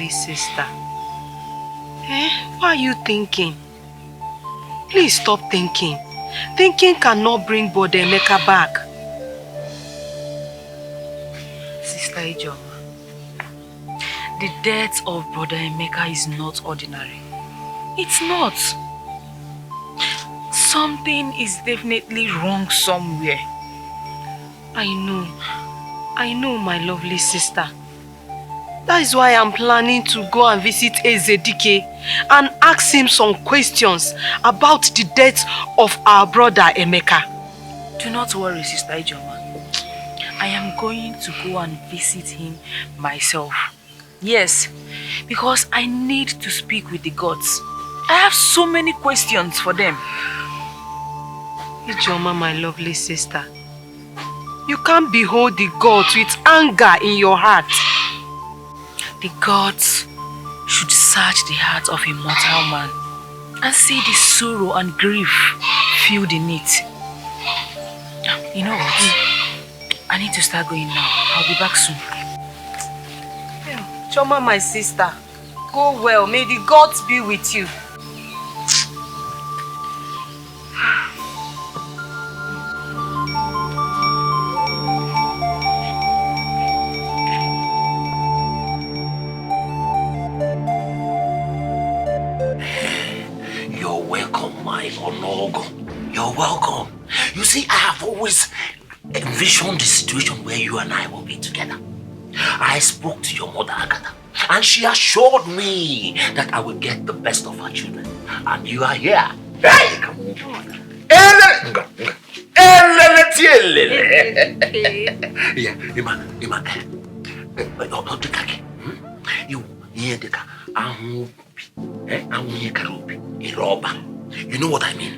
Sister. What are you thinking? Please stop thinking. Thinking cannot bring Brother Emeka back. Sister Ijoma, the death of Brother Emeka is not ordinary. It's not. Something is definitely wrong somewhere. I know, my lovely sister. That is why I'm planning to go and visit Ezedike and ask him some questions about the death of our brother Emeka. Do not worry, Sister Ijoma. I am going to go and visit him myself. Yes, because I need to speak with the gods. I have so many questions for them. Ijoma, my lovely sister, you can't behold the gods with anger in your heart. The gods should search the heart of a mortal man and see the sorrow and grief filled in it. You know what? I need to start going now. I'll be back soon. Choma, my sister, go well. May the gods be with you. You're welcome, my Onogo. You're welcome. You see, I have always envisioned the situation where you and I will be together. I spoke to your mother, Agatha, and she assured me that I will get the best of her children. And you are here. Hey, come on. Yeah, you know what I mean?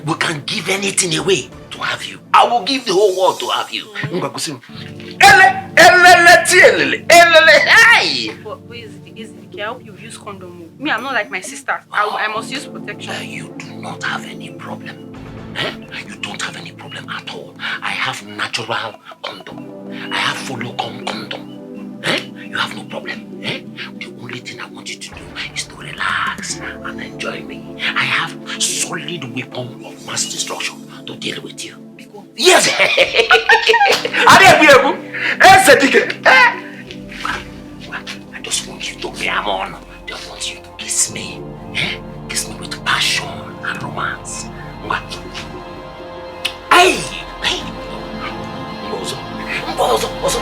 We can give anything away to have you. I will give the whole world to have you. I hope you use condom. Me, I'm not like my sister. I must use protection. You do not have any problem. You don't have any problem at all. I have natural condom. I have follow condom. You have no problem. The only thing I want you to do is to relax and enjoy me. I have solid weapon of mass destruction to deal with you. Yes! I just want you to be on. I just want you to kiss me. Kiss me with passion and romance. Hey! Hey! Mbozo!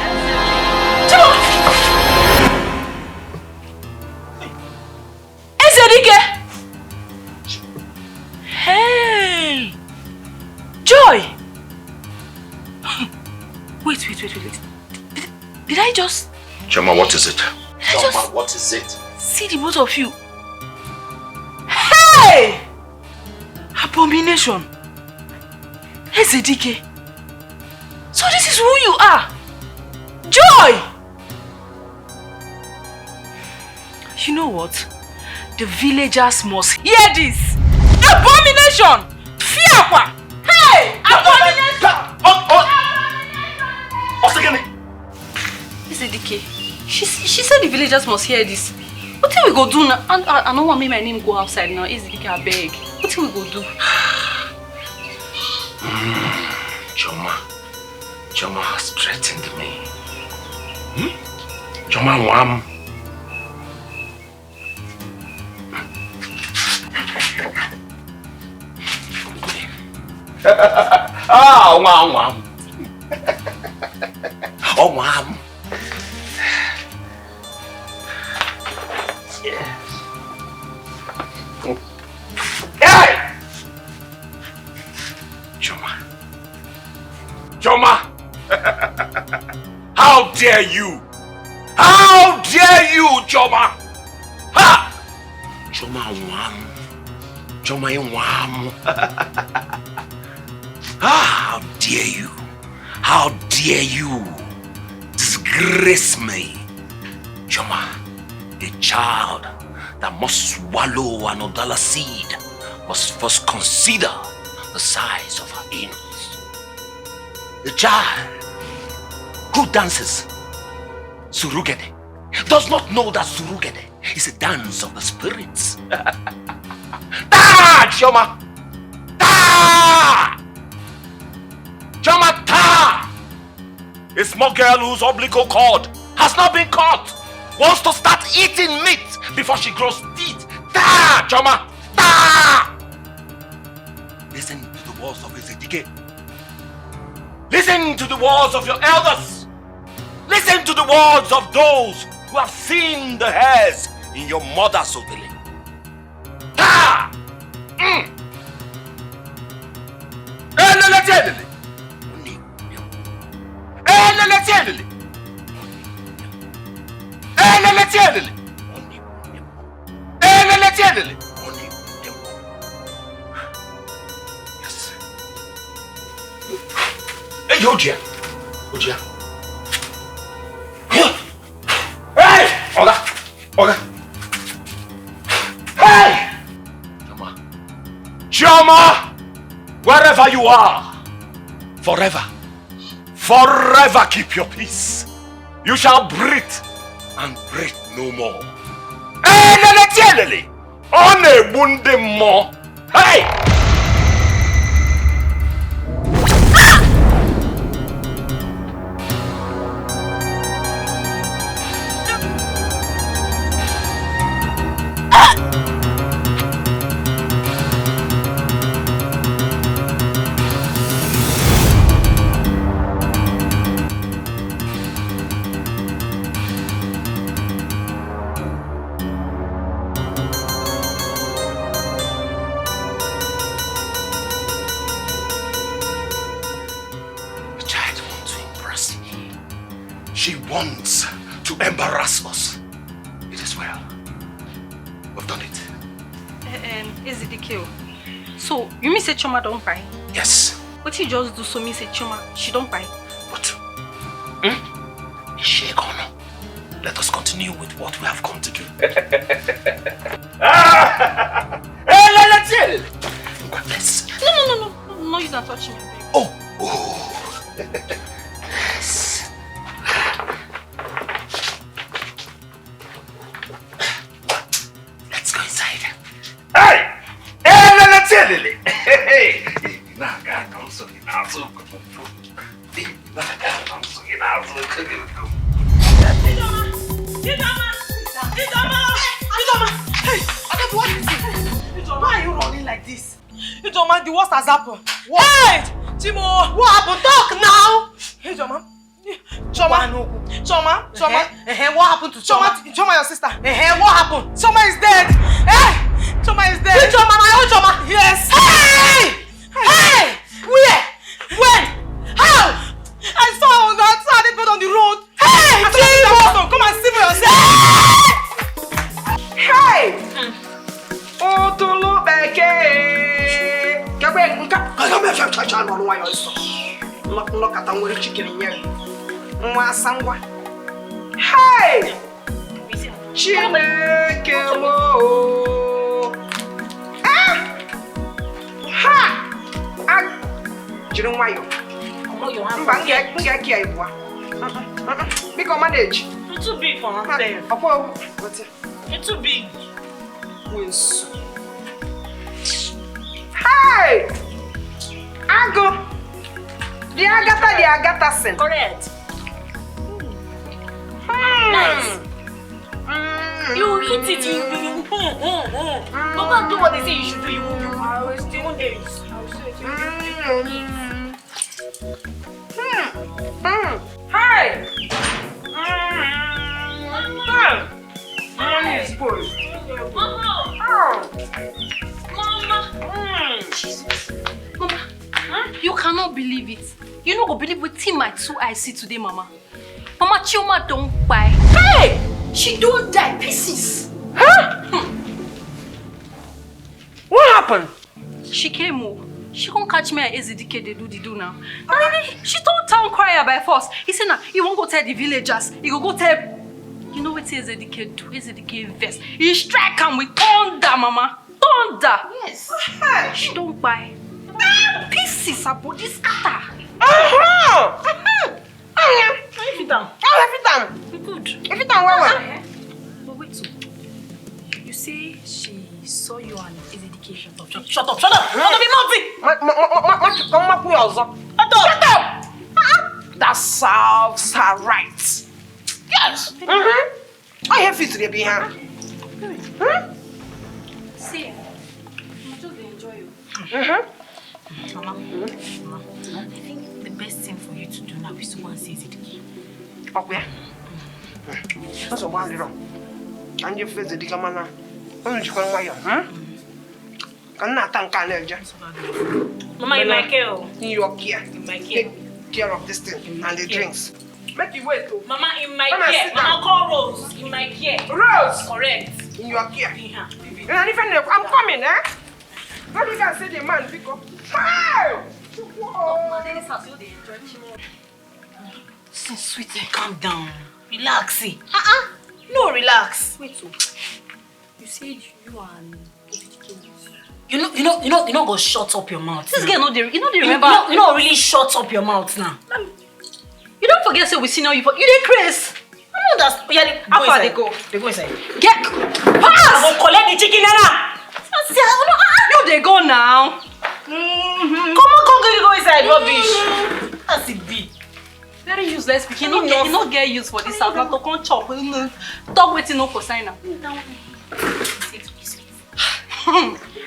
Hey! Joy! Wait. Did I just... Choma, what is it? Choma, what is it? See the both of you. Hey! Abomination. Ezedike. So this is who you are. Joy! You know what? The villagers must hear this. Abomination! Fiakwa! Hey! Abomination! Ezedike, she said the villagers must hear this. What do we go do now? I don't want me my name go outside now. Ezedike, I beg. What do we go do? Choma has threatened me. Choma wam. Wam. Oh, wam. Yeah. Hey! Choma! How dare you? How dare you, Choma? Ha! Choma wam. How dare you? How dare you disgrace me? Choma, a child that must swallow an Odala seed must first consider the size of her anus. The child who dances Surugede does not know that Surugede is a dance of the spirits. Ta, Choma! Ta! Choma, ta! A small girl whose umbilical cord has not been caught wants to start eating meat before she grows teeth. Ta, Choma! Ta! Listen to the words of Ezedike. Listen to the words of your elders. Listen to the words of those who have seen the hairs in your mother's ovary. Ta! Yes. Hey, Ojia. Hey! Oga. Hey! Chioma! Wherever you are, forever keep your peace. You shall breathe and breathe no more. Hey, Lele! On a bunde more. Hey! She wants to embarrass us. It is well. We've done it. Is it the kill? So, you mean say Choma don't buy? Yes. What you just do so me say Choma, she don't buy? But, shake on. Let us continue with what we have come to do. Hey, let's hear it. No, you don't touch me. Oh. Let's go inside. Hey! Let's hear it. Hey! Why are you running like this? You don't mind the worst has happened. What? Hey! Timo! What happened? Talk now! Hey, Choma. What happened to Choma? Choma, your sister. What happened? Choma is dead. Hey! Choma is dead. Which Choma? My own Choma? Yes. Hey! Where? When? How? I saw her on the outside bed on the road. Hey! Timo! Come and see for yourself. Hey! Otolo beke. Kabe nka. Kama cha no nwa yo so. No kata nwere chicken nye. Nwa sangwa. Hey! Chineke mo. Ha! Jiri nwa yo. Mba nga kia ibua. Biko manage. It's too big for myself. Apo what? It's too big. Wins. Hey! Ago! The Agatha sin. Correct. Nice. You eat it, you Mama do what they say you should do, you will still days. Hey! Mama, you cannot believe it. You no go believe what my two eyes see today, Mama. Mama Chioma don't buy. Hey! She don't die pieces. Huh? What happened? She came home. She can't catch me at AZDK, they do now. And she told town crier by force. He said, nah, he won't go tell the villagers. He go tell... You know what AZDK do? AZDK invest. He strike him with thunder, Mama. Thunder. Yes. She don't buy. Pieces her body scatter. If you down. We good. If it well. But wait, so you say she saw you and AZDK shut up. Shut up. Shut up, be naughty. Shut up! That sounds right. Yes. I have it to be here. See, I just enjoy you. Mama, I think the best thing for you to do now is to go and see AZDK. Okay. That's one little. And you face the Dikamana. Only you can wire, I'm not Mama, in my care. in your care. In my care. Take care of this thing and the drinks. Make you wait, too. Mama, in my Mama, care. sit down. Mama, call Rose. In my my care. Rose! Correct. In your care. Yeah. And even if I'm coming, eh? How do you guys see the man pick up? Hey! Sweetie, calm down. Relax. See. No, relax. Wait. So, you said you and you know, go shut up your mouth. This girl, remember. You know, really shut up your mouth now. You don't forget, say we see now you did Chris. I know that's. Yeah, how far they go? They go inside. Get pass. I will collect the chicken now. No, they go now. Come on, go inside, rubbish. That's it be. Very useless. You not get used for this house. Not to come chop. Talk waiting no for sign.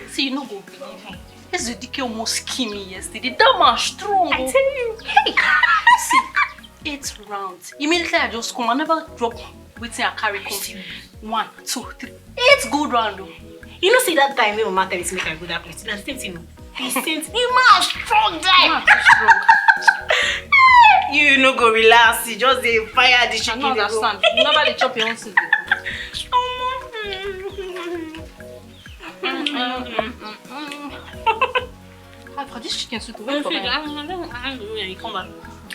See, you no go believe me. This is the DK almost kill me yesterday. That man strong. I tell you. Hey, see, 8 rounds. Immediately I just come. I never drop waiting. I carry come. 1, 2, 3. 8 good round. You know, see that time when Mama tell me to make a good place. That's the same thing. The man strong guy. You no go relax. You just fire the chicken. I don't understand. You never dey chop your own seed. For this chicken soup, wait for me. I come back.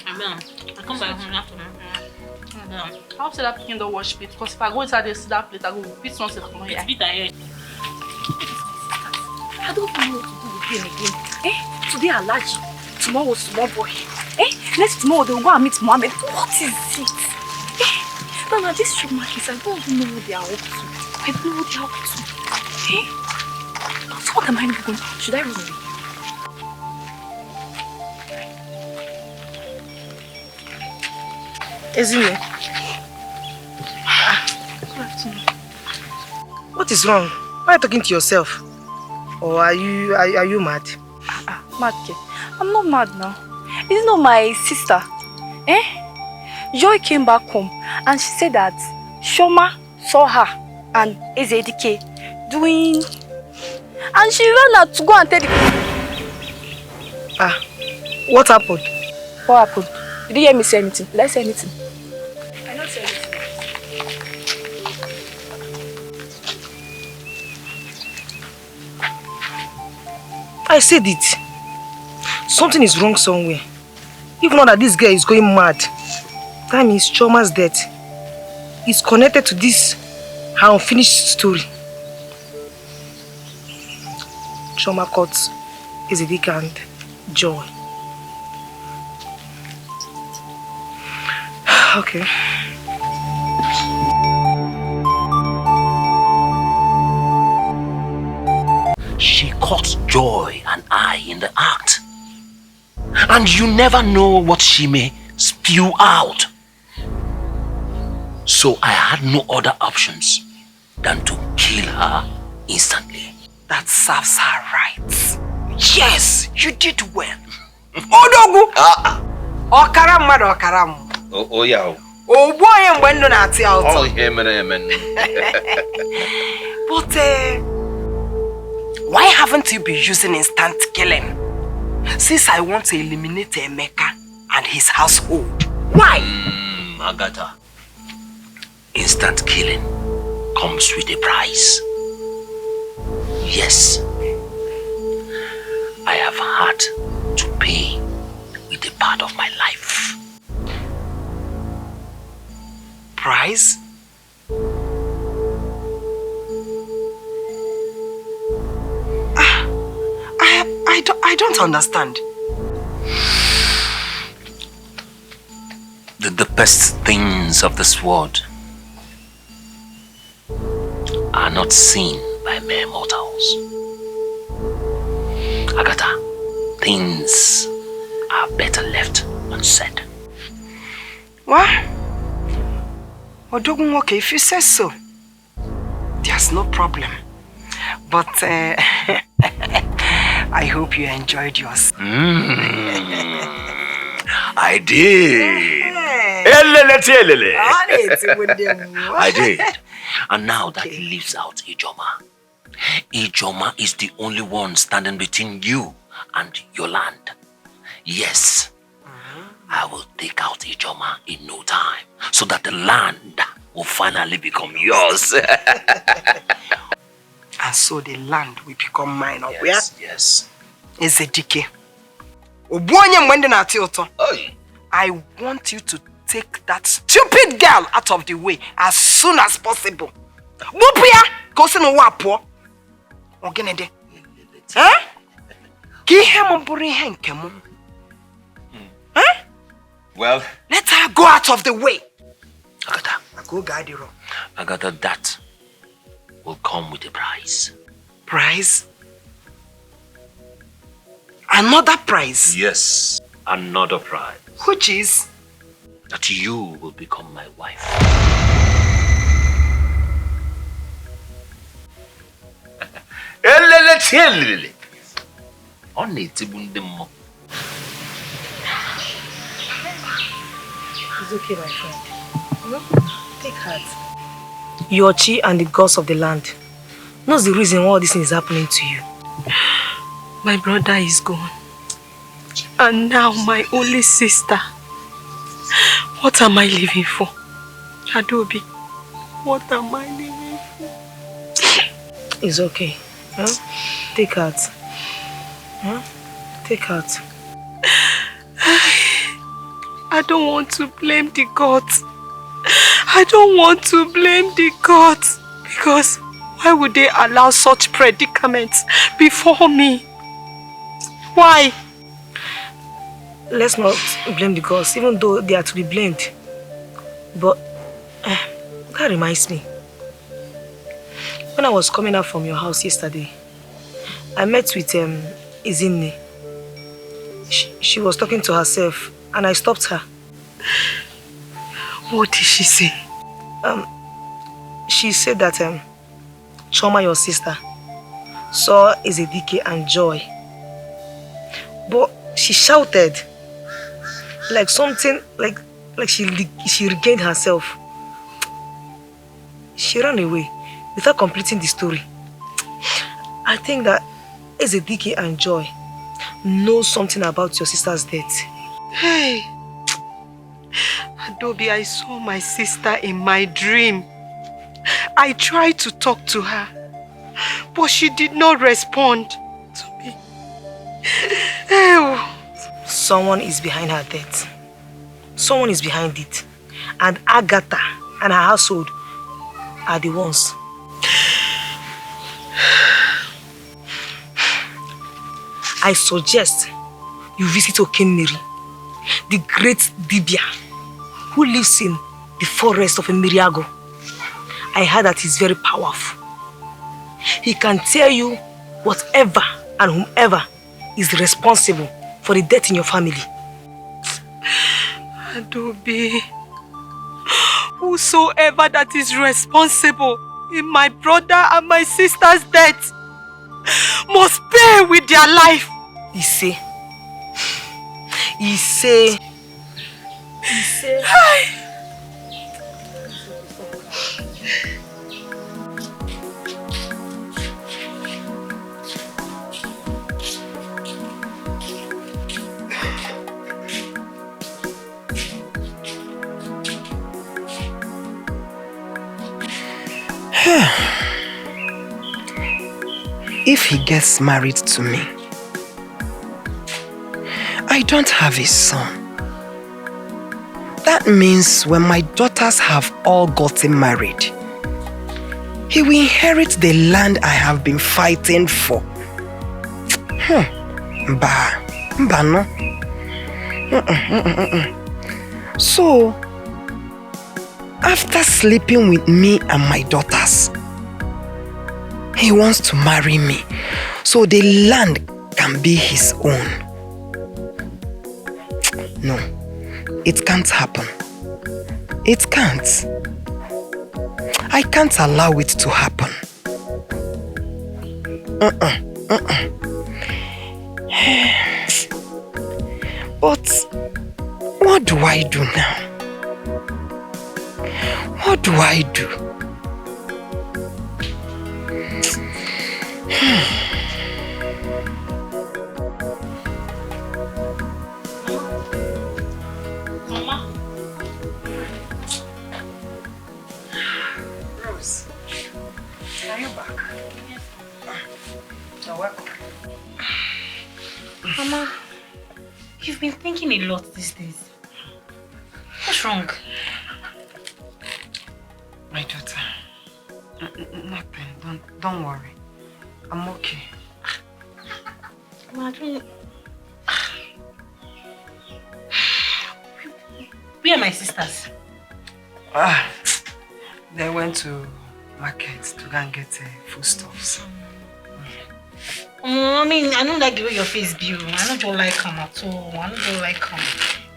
I come back. I hope that chicken don't wash plate. Because if I go inside this that plate, I go beat something from here. It's bitter here. I don't know what to do with him again. Today I large, tomorrow small boy. Next tomorrow they'll go and meet Mohammed. What is it? Now this show markets, I don't even know what they are up to. I don't know what they are up to. So what am I doing? Should I run away? Ezine. What is wrong? Why are you talking to yourself? Or are you mad? Mad? I'm not mad now. It's not my sister. Joy came back home and she said that Shoma saw her and Ezedike doing, and she ran out to go and tell the. What happened? What happened? Did you hear me say anything? Did I say anything? I don't say anything. I said it. Something is wrong somewhere. Even though that this girl is going mad, that means Choma's death is connected to this her unfinished story. Choma caught Ezedika and Joy. Okay. She caught Joy and I in the act. And you never know what she may spew out. So I had no other options than to kill her instantly. That serves her right. Yes, you did well. Odogu! Okaram mad okaram. Oh yeah. Oh boy, I'm going to not out. Oh, amen. But why haven't you been using instant killing? Since I want to eliminate Emeka and his household. Why? Agatha. Instant killing comes with a price. Yes. I have had to pay with a part of my life. Price? I don't understand. The best things of this world are not seen by mere mortals. Agatha, things are better left unsaid. What? Okay, if you say so, there's no problem. But I hope you enjoyed yours. I did. I did. And now that leaves out Ijoma. Ijoma is the only one standing between you and your land. Yes, I will take out Ijoma in no time so that the land will finally become yours. And so the land will become mine. Yes. Ezedike. I want you to take that stupid girl out of the way as soon as possible. Bupia, kosi no wapo. Ogenede. Huh? Well, let her go out of the way. Agatha, that will come with a price. Prize? Another prize? Yes, another prize. Which is? That you will become my wife. It's okay, my friend. Take heart. Your chi and the gods of the land knows the reason why all this is happening to you. My brother is gone. And now my only sister. What am I living for? Adobe, what am I living for? It's okay. Huh? Take heart. Huh? Take heart. I don't want to blame the gods. I don't want to blame the gods. Because why would they allow such predicaments before me? Why? Let's not blame the gods, even though they are to be blamed. But that reminds me. When I was coming out from your house yesterday, I met with Izinne. She was talking to herself and I stopped her. What did she say? She said that Choma, your sister, saw Ezedike and Joy. But she shouted like something, like she regained herself. She ran away without completing the story. I think that Ezedike and Joy know something about your sister's death. Hey, Adobe, I saw my sister in my dream. I tried to talk to her, but she did not respond to me. Ew. Someone is behind her death. Someone is behind it. And Agatha and her household are the ones. I suggest you visit Okenmiri, the great Dibia, who lives in the forest of Emiriago. I heard that he's very powerful. He can tell you whatever and whomever is responsible for the death in your family. Adobe, whosoever that is responsible in my brother and my sister's death must pay with their life. He say. If he gets married to me, I don't have a son. That means when my daughters have all gotten married, he will inherit the land I have been fighting for. No. So, after sleeping with me and my daughters, he wants to marry me so the land can be his own. No, it can't happen. It can't. I can't allow it to happen. But what do I do now? What do I do? foodstuffs. Are you back? Yes. You're welcome. Mama, you've been thinking a lot these days. What's wrong? My daughter, nothing. Don't worry. I'm okay. Mama, where are my sisters? They went to market to go and get foodstuffs. I mean, I don't like the way your face be. I don't like them at all. I don't like them.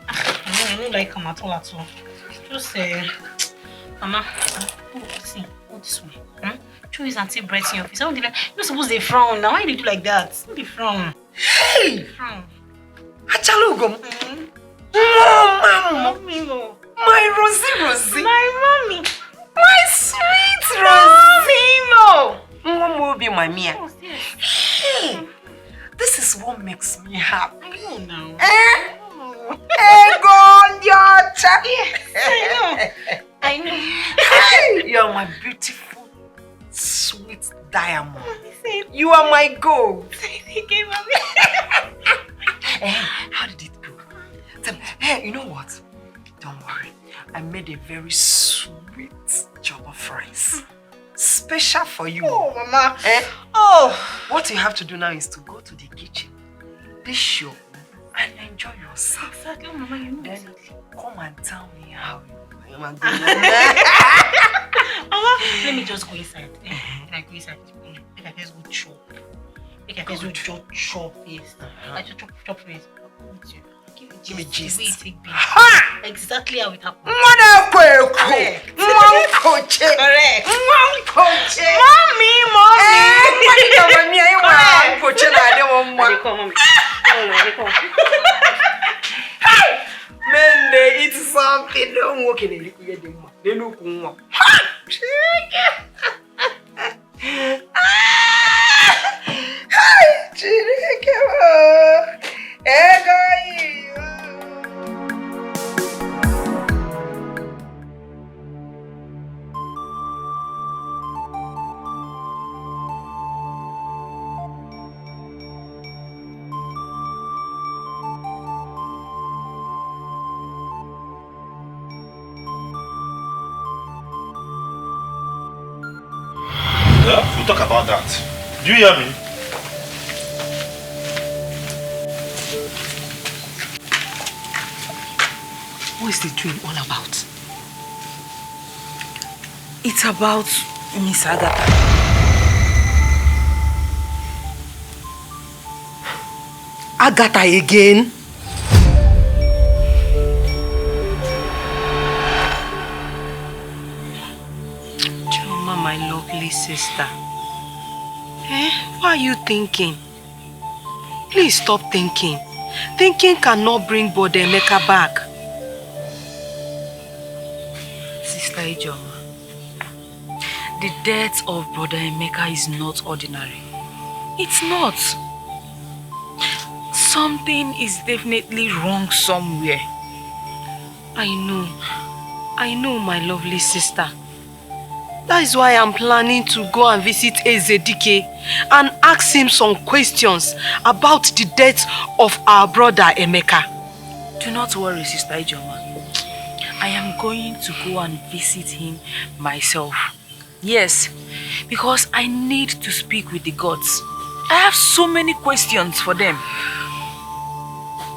I don't like them at all. Just Mama, see, this one. Show his auntie breath in your face. I don't like. You're supposed to frown. Now why do you do like that? Don't be frown. Hey! Frown. Achalugum. Mommy, no. My Rosie. My mommy. My sweet Rosie. Mama be my Mia. Oh, yes. Hey! This is what makes me happy. I know now. I know. You're my beautiful, sweet diamond. You are my gold. How did it go? Hey, you know what? Don't worry. I made a very sweet jollof rice. Special for you. Oh, Mama. Oh, what you have to do now is to go to the kitchen, dish your own, and enjoy yourself. Exactly, Mama. You know. Then come and tell me how you are. Mama, let me just go inside. Then I go inside. Make I first go chop. Make I first go chop yes. I just chop first. Give me gist. The way it take be. Exactly how it happened. Correct. Mommy. Men, they eat something. Don't walk in the they look one. We'll talk about that. Do you hear me? What is the dream all about? It's about Miss Agatha. Agatha again? My lovely sister. What are you thinking? Please stop thinking. Thinking cannot bring Brother Emeka back. Sister Ijoma, the death of Brother Emeka is not ordinary. It's not. Something is definitely wrong somewhere. I know, my lovely sister. That is why I'm planning to go and visit Ezedike and ask him some questions about the death of our brother Emeka. Do not worry, Sister Ijoma. I am going to go and visit him myself. Yes, because I need to speak with the gods. I have so many questions for them.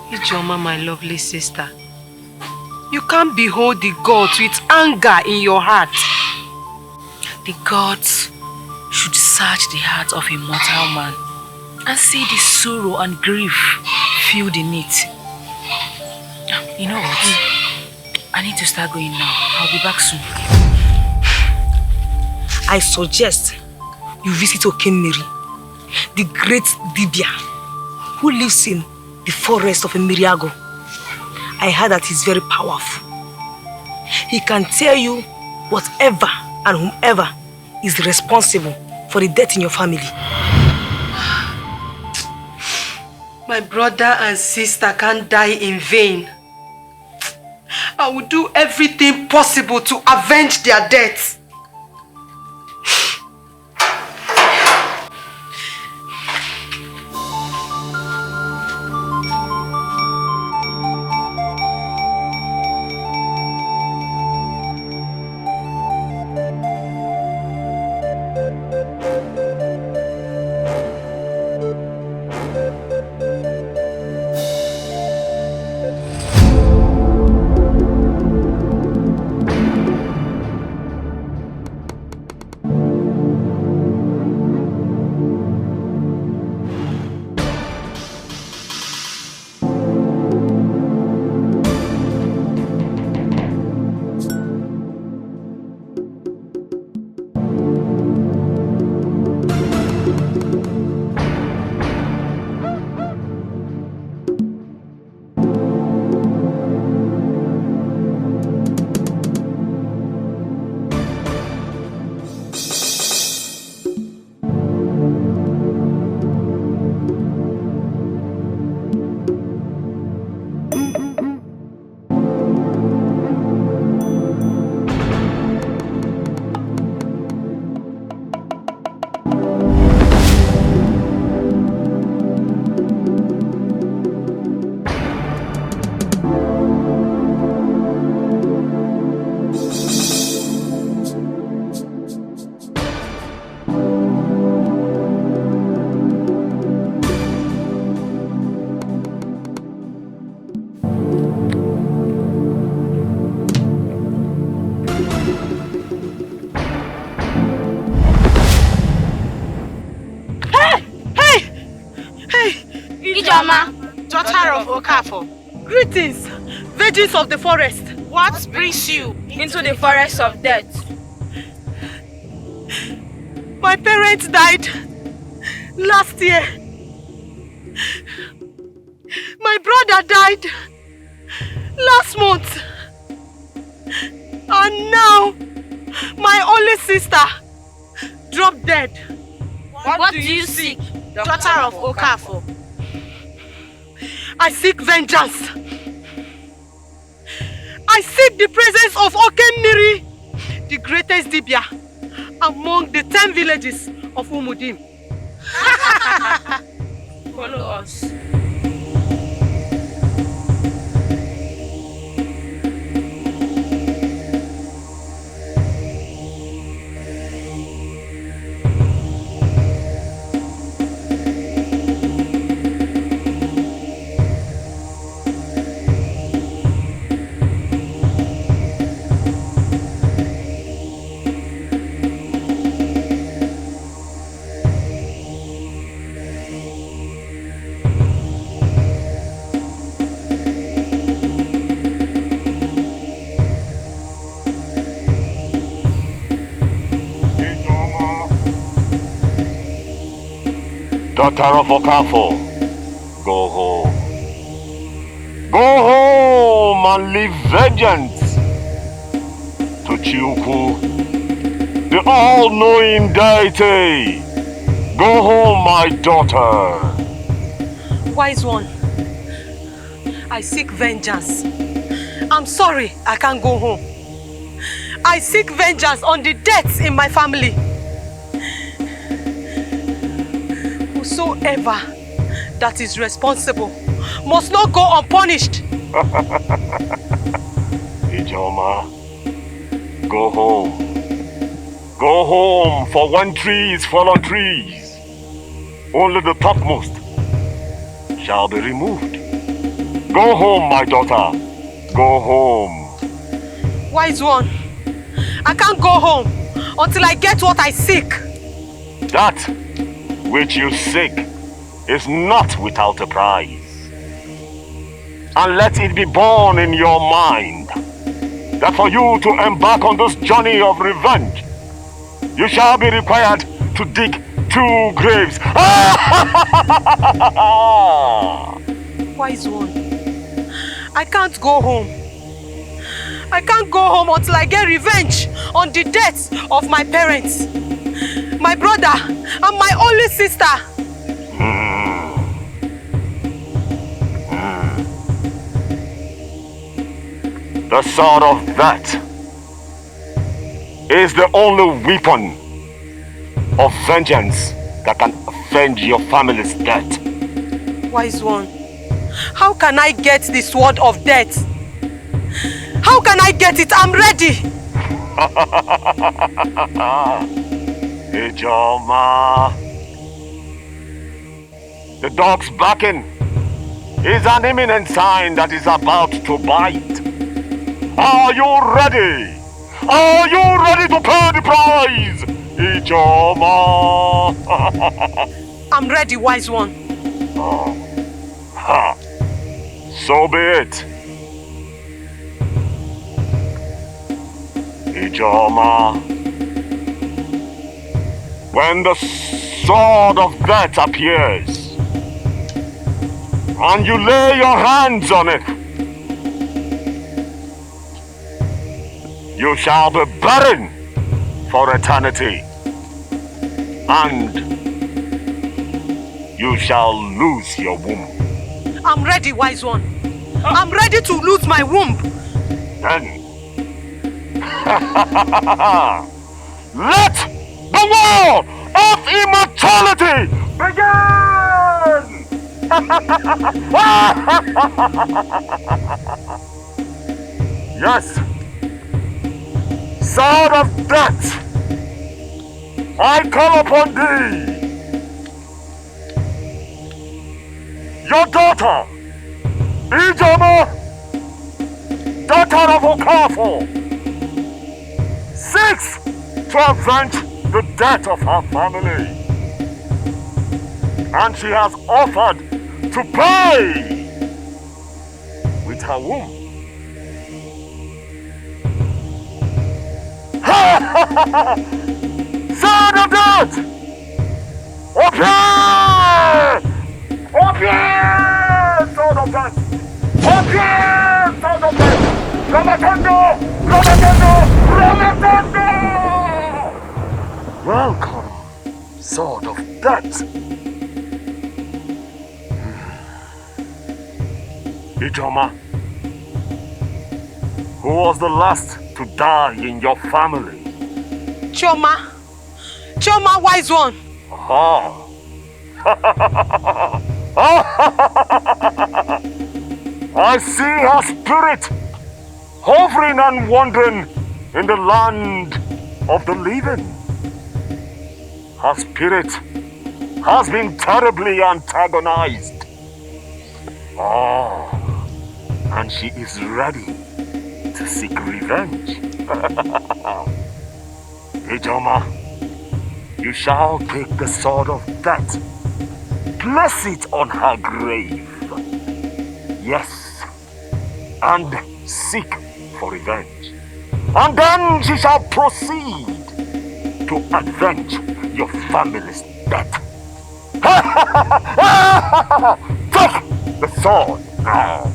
Ijoma, my lovely sister, you can't behold the gods with anger in your heart. The gods should search the heart of a mortal man and see the sorrow and grief filled in it. You know what? I need to start going now. I'll be back soon. I suggest you visit Okenmiri, the great Dibia, who lives in the forest of Emiriago. I heard that he's very powerful. He can tell you whatever and whomever is responsible for the death in your family. My brother and sister can't die in vain. I will do everything possible to avenge their death. Ijeoma, daughter of Okafo. Greetings, virgins of the forest. What brings you into the forest of death? My parents died last year. My brother died last month. And now, my only sister dropped dead. What do you seek, daughter of Okafo? I seek vengeance. I seek the presence of Okemmiri, the greatest Dibia, among the 10 villages of Umudim. Follow us. Daughter of Okafo, go home. Go home and leave vengeance to Chiuku, the all-knowing deity. Go home, my daughter. Wise one, I seek vengeance. I'm sorry I can't go home. I seek vengeance on the deaths in my family. Whosoever that is responsible must not go unpunished. Ijeoma, go home. Go home, for when trees fall on trees, only the topmost shall be removed. Go home, my daughter. Go home. Wise one, I can't go home until I get what I seek. That which you seek is not without a price. And let it be born in your mind that for you to embark on this journey of revenge, you shall be required to dig 2 graves. Wise one, I can't go home. I can't go home until I get revenge on the deaths of my parents, my brother, and my only sister. The sword of that is the only weapon of vengeance that can avenge your family's death. Wise one, how can I get the sword of death? How can I get it? I'm ready. Ijeoma, the dog's barking is an imminent sign that is about to bite. Are you ready? Are you ready to pay the price? Ijeoma. I'm ready, wise one. So be it. Ijeoma. When the sword of death appears and you lay your hands on it, you shall be barren for eternity, and you shall lose your womb. I'm ready, wise one. I'm ready to lose my womb. Then let the war of immortality begin! Yes, sword of death, I call upon thee. Your daughter, Ijeoma, daughter of Okafo, seeks to avenge the death of her family. And she has offered to pay with her womb. Son of death! Appear! Appear! Son of death! Appear! Son of death! Ramatando! Ramatando! Ramatando! Welcome, sword of death. Ijoma, who was the last to die in your family? Chioma. Chioma, wise one. Ah. I see her spirit hovering and wandering in the land of the living. Her spirit has been terribly antagonized. And she is ready to seek revenge. Ijoma, you shall take the sword of death, place it on her grave. Yes, and seek for revenge. And then she shall proceed to avenge your family's death. Take the sword now.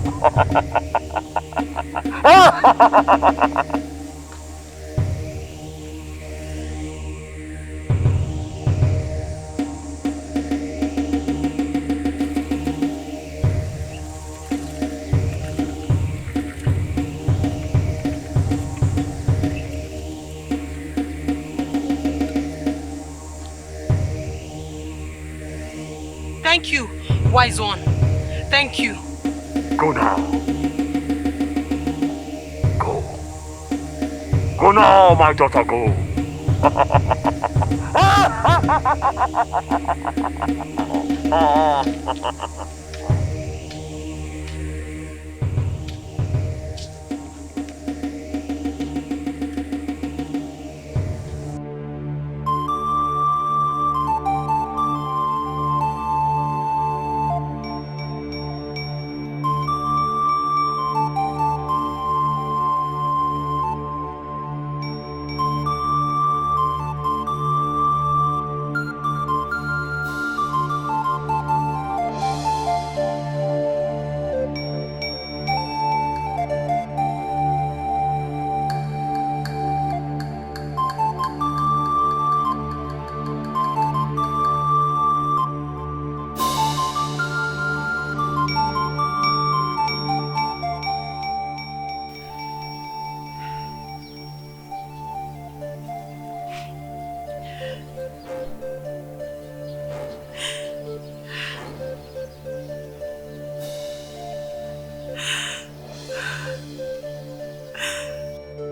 Thank you, wise one. Thank you. Go now. Go. Go now, my daughter, go.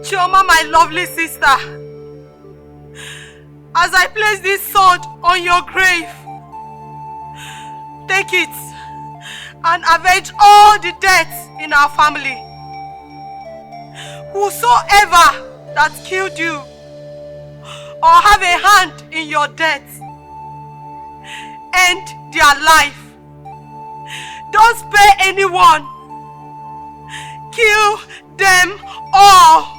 Chioma, my lovely sister, as I place this sword on your grave, take it and avenge all the deaths in our family. Whosoever that killed you or have a hand in your death, end their life. Don't spare anyone. Kill them all.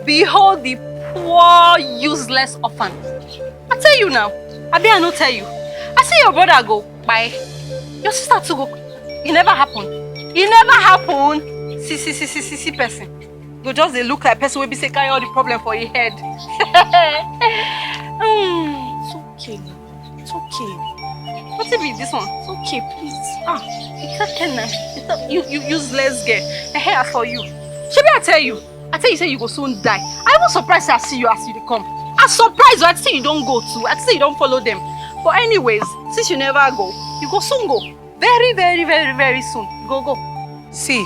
Behold the poor, useless orphan I tell you now. I not tell you. I see your brother go by. Your sister too go. It never happen. It never happen. See person. Go just they look like person will be say carry all the problem for your head. It's okay. It's okay. What's it be this one? It's okay, please. It's okay. You useless girl. I hair for you. Should I tell you? I tell you say you go soon die. I was surprised I see you as you come. I'm surprised I say you don't go too. I say you don't follow them. But anyways, since you never go, you go soon go. Very, very, very, very soon. Go. See,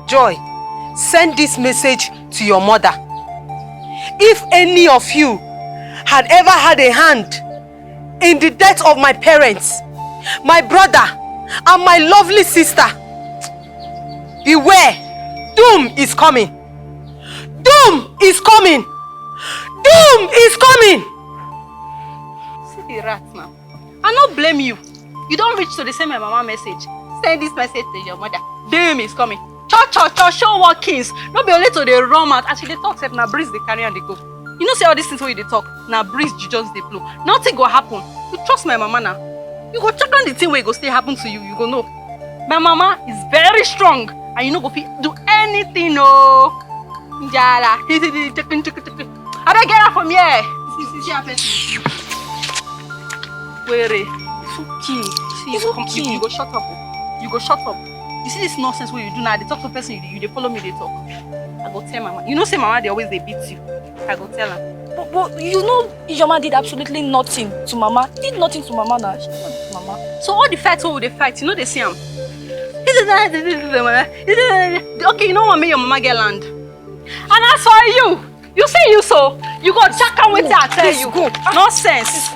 Joy, send this message to your mother. If any of you had ever had a hand in the death of my parents, my brother, and my lovely sister, beware, doom is coming. Doom is coming. Doom is coming. See the rat now. I don't blame you. You don't reach to the same my mama message. Send this message to your mother. Doom is coming. Show workings. Not be only to the run out. As they talk, now breeze they carry and they go. You know, say all these things where they talk. Now breeze you just they blow. Nothing go happen. You trust my mama now. You go check on the thing where it go still happen to you. You go know. My mama is very strong. And you know go do anything, no. Jala. I beg get her from here. Where? It's okay. See, you go shut up. You go shut up. You see this nonsense what you do now? They talk to person, you follow me, they talk. I go tell mama. You know, say mama, they always they beat you. I go tell her. But you know, Ijoma did absolutely nothing to mama. Did nothing to mama now. She did nothing to mama. So all the fights, what they fight? You know they see him. Okay, you know what made your mama get land? And as for you say you so. You go check on with I tell you. Go. Nonsense.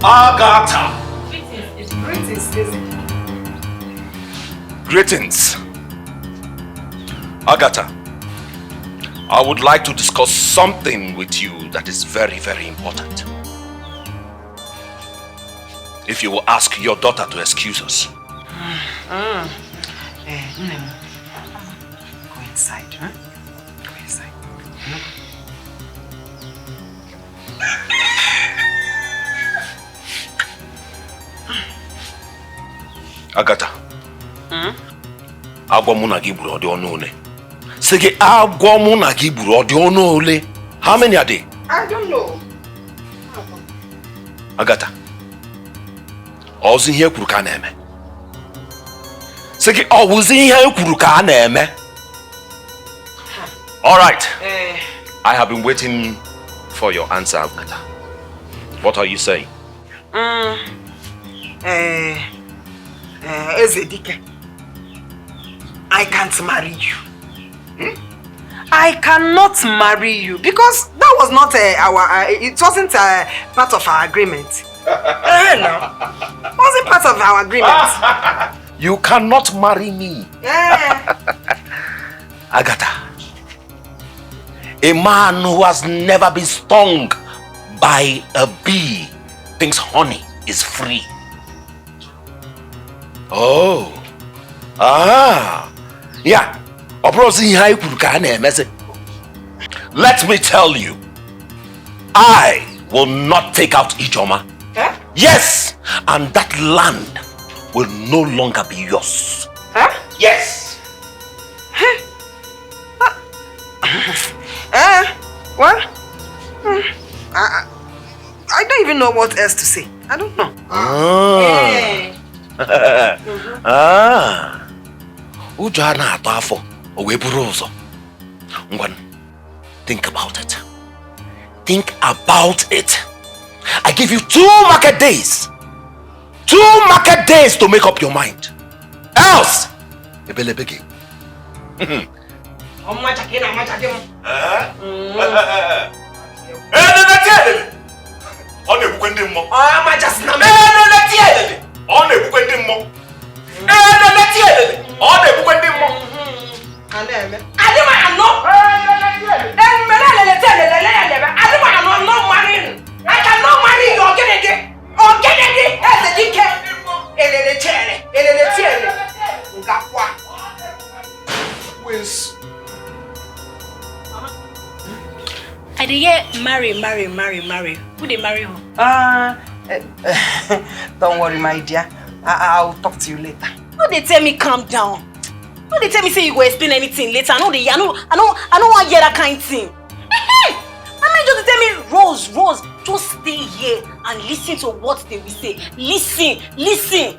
Agatha! Greetings. Agatha, I would like to discuss something with you that is very, very important. If you will ask your daughter to excuse us. Go inside, huh? Go inside. Agatha. Agwa mụ na gị gburu ọdị ọnụ ole. Sị gị agwa mụ na gị gburu ọdị ọnụ ole. How many are they? I don't know. Agatha. Ọzọ ihe kwuru ka na-eme. Sị gị ọwụzị ihe kwuru ka na-eme. All right. I have been waiting for your answer, Agatha. What are you saying? Ezedike, I can't marry you. I cannot marry you because that was not it wasn't part of our agreement. No, it wasn't part of our agreement. You cannot marry me. Agatha, a man who has never been stung by a bee thinks honey is free. Oh. Yeah. Let me tell you, I will not take out Ijoma. Huh? Yes, and that land will no longer be yours. Huh? Yes. Well, I don't even know what else to say. I don't know. Uja na ato afọ o wee buru ụzọ. Ngwan, think about it. Think about it. I give you 2 market days. 2 market days to make up your mind. Else, ebelebege. Elele tiere. Ngakwa. Wins. I dey hear marry. Who they marry who? Don't worry, my dear. I'll talk to you later. No, they tell me calm down. No, they tell me say you go explain anything later. I don't want to hear that kind of thing. Mama just tell me, Rose, just stay here and listen to what they will say. Listen.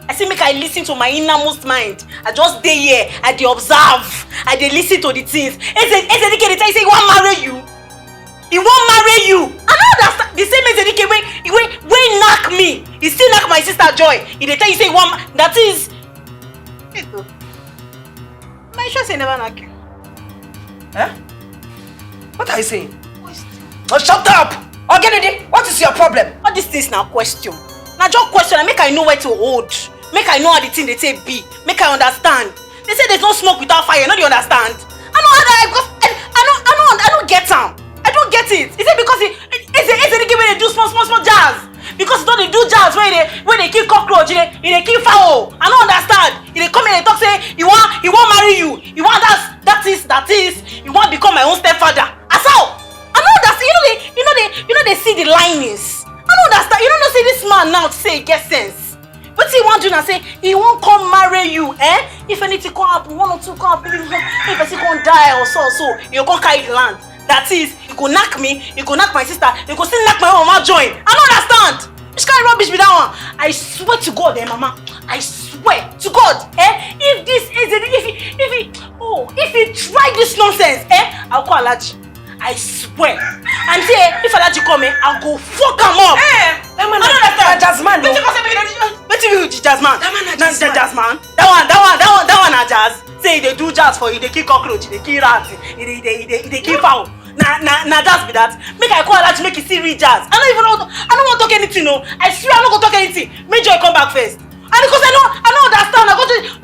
I say make I listen to my innermost mind. I just stay here. I dey observe. I dey listen to the things. Ezedike dey tell you say he won't marry you. He won't marry you. I don't understand. The same Ezedike when knock me. He still knock my sister Joy. He dey tell you say he won't. That is. My sure say never knock you. Huh? What are you saying? Oh, shut up! Ogenede, what is your problem? All these things now question. Now just question and make I know where to hold. Make I know how the thing they say be. Make I understand. They say there's no smoke without fire. No, do you understand? I don't get them. I don't get it. Is it because it's the game where they do small jazz? Because don't they do jazz where they kill cockroach, they kill fowl. I don't understand. They come in and talk say he won't marry you. He want that is. He want become my own stepfather. As how? I don't understand. You know they see the linings. I don't understand. You don't see this man now to say he gets sense. What he want to now say he won't come marry you, eh? If anything come happen, one or two come happen, if person come die or so, you come carry the land. That is, you go knock me, you go knock my sister, you go still knock my mama join. I don't understand. Which kind of rubbish be that one? I swear to God, mama. I swear to God, if he try this nonsense, I'll call Alaji. I swear. And say, if Alaji come, I'll go fuck him up. I don't understand. Jasmine, no. What you do, Jasmine? Jasmine. That one, jazz. Say they do jazz for you. They kill cockroach, they kill rats, they kill fowl. Nah, just be that. Make I call Alaji, make you see real jazz. I don't want to talk anything, no. I swear I don't go talk anything. Make Joy come back first. And because I don't understand. I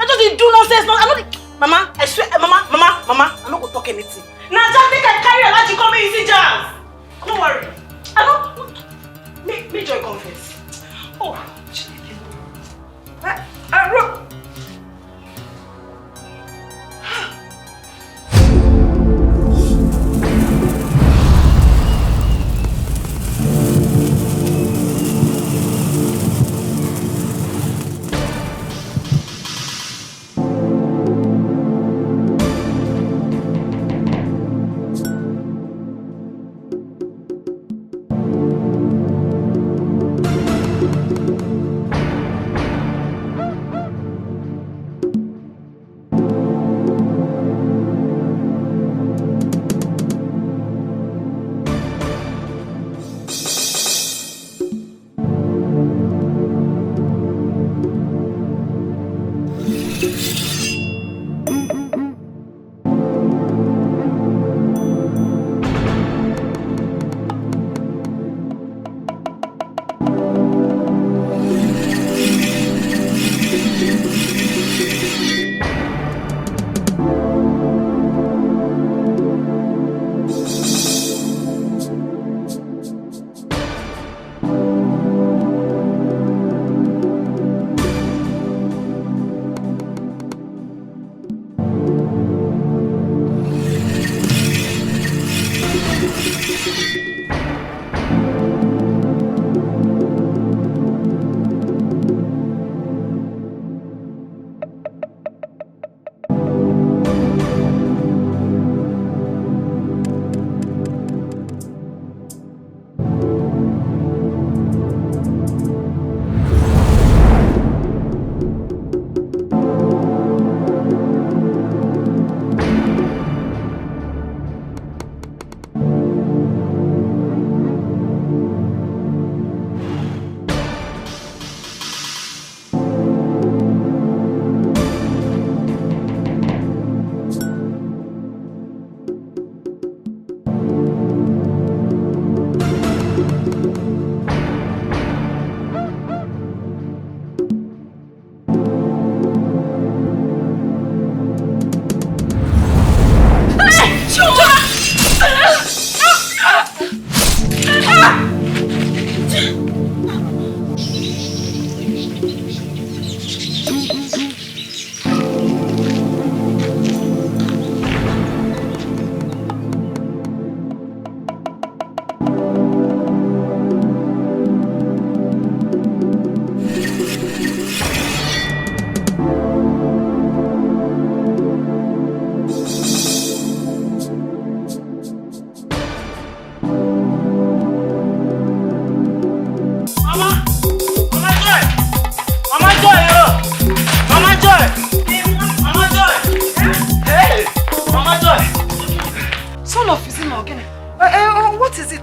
just do nonsense. Mama, I swear, Mama, I don't go talk anything. Now just think I carry Alaji come and you see jazz. Don't worry. I don't. Make Joy come first. Oh, look.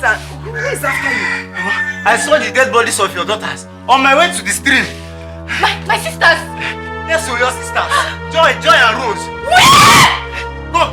and who is after you? Mama, I saw the dead bodies of your daughters on my way to the stream. My sisters! Yes, so your sisters. Joy and Rose. Where? Go.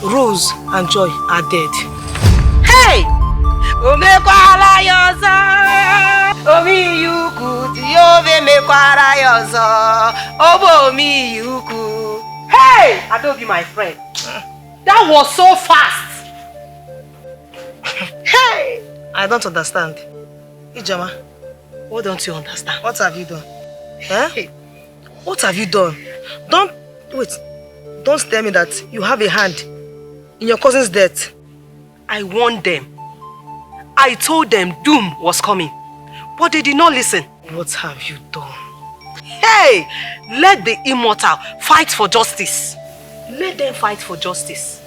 Rose and Joy are dead. Hey! Omekwara yozo! Omi yuku tiyove mekwara yozo! Obo omi yuku! Hey! Adobe, my friend. That was so fast! Hey! I don't understand. Ijoma, what don't you understand? What have you done? Eh? What have you done? Don't tell me that you have a hand in your cousin's death. I warned them. I told them doom was coming. But they did not listen. What have you done? Hey! Let the immortal fight for justice. Let them fight for justice.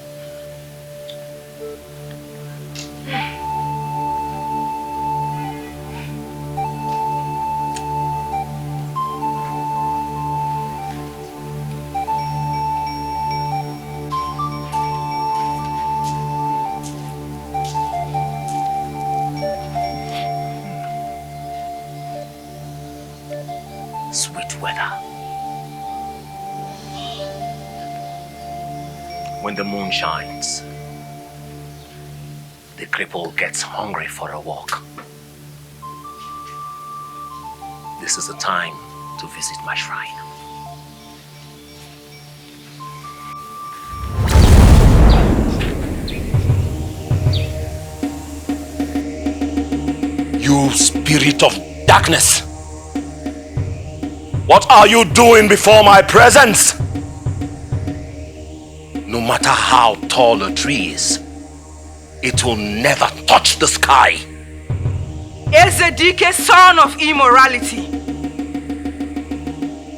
When the moon shines, the cripple gets hungry for a walk. This is the time to visit my shrine. You spirit of darkness! What are you doing before my presence? No matter how tall a tree is, it will never touch the sky. Ezedike, son of immorality.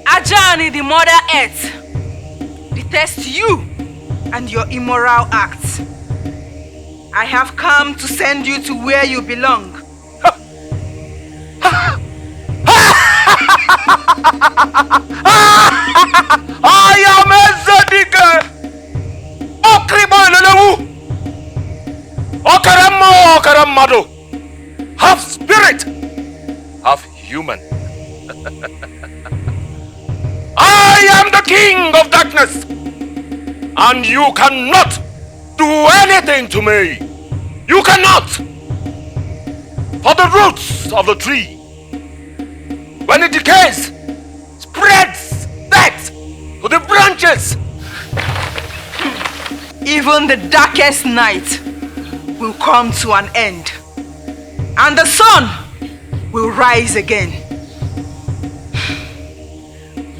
Ajani, the mother earth, detests you and your immoral acts. I have come to send you to where you belong. I am Ezedike! Okaramado, have spirit, human. I am the king of darkness, and you cannot do anything to me. You cannot. For the roots of the tree, when it decays, spreads death to the branches. Even the darkest night will come to an end, and the sun will rise again.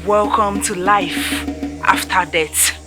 Welcome to life after death.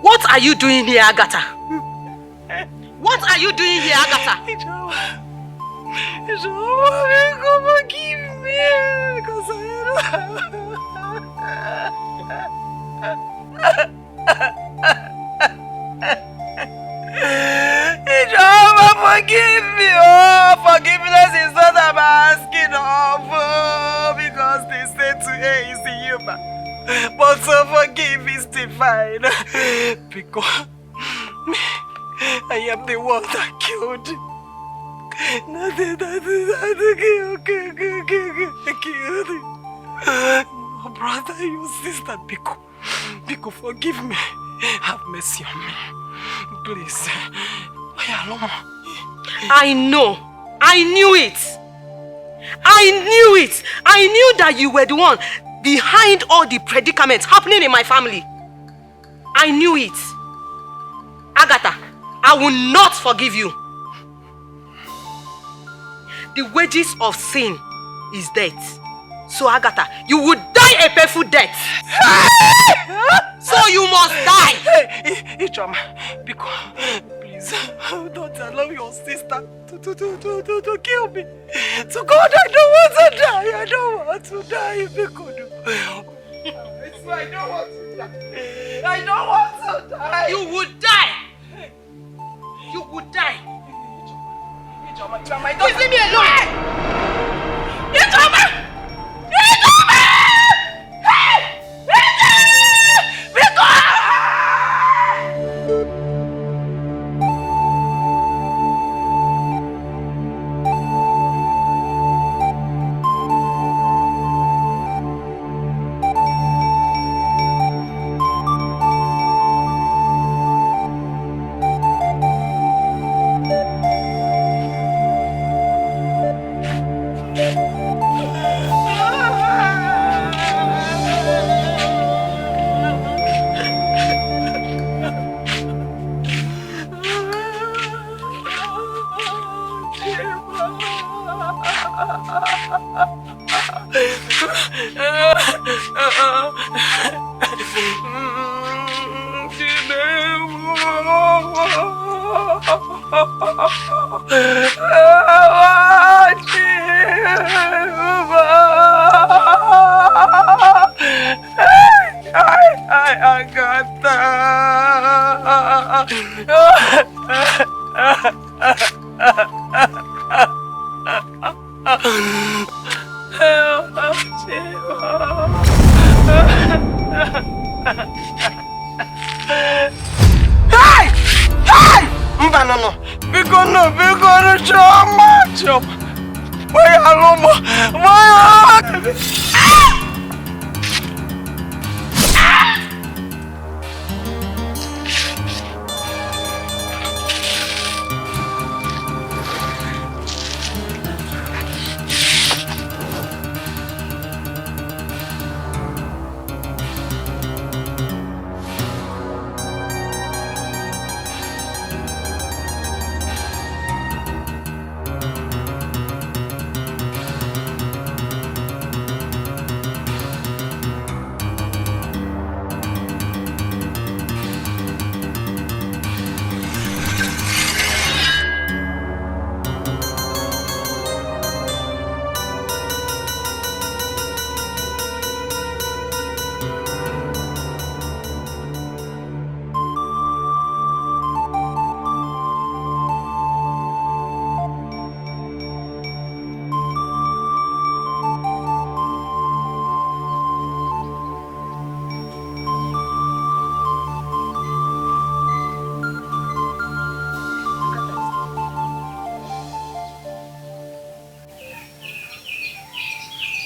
What are you doing here, Agatha? What are you doing here, Agatha? Forgive me, because Ijoma, forgive me. Oh, forgiveness is not I'm asking of, because they say to err is human, but to forgive is divine. Because I am the one that killed. Nothing. Oh, brother, your sister, Biko, forgive me. Have mercy on me, please. I know. I knew it. I knew that you were the one behind all the predicaments happening in my family. I knew it. Agatha, I will not forgive you. The wages of sin is death. So Agatha, you would die a painful death. So you must die. Ijoma, because please don't allow your sister to kill me. So God, I don't want to die. I don't want to die. I don't want to die. I don't want to die. You would die. You would die. Ijoma, leave me alone. Ijoma!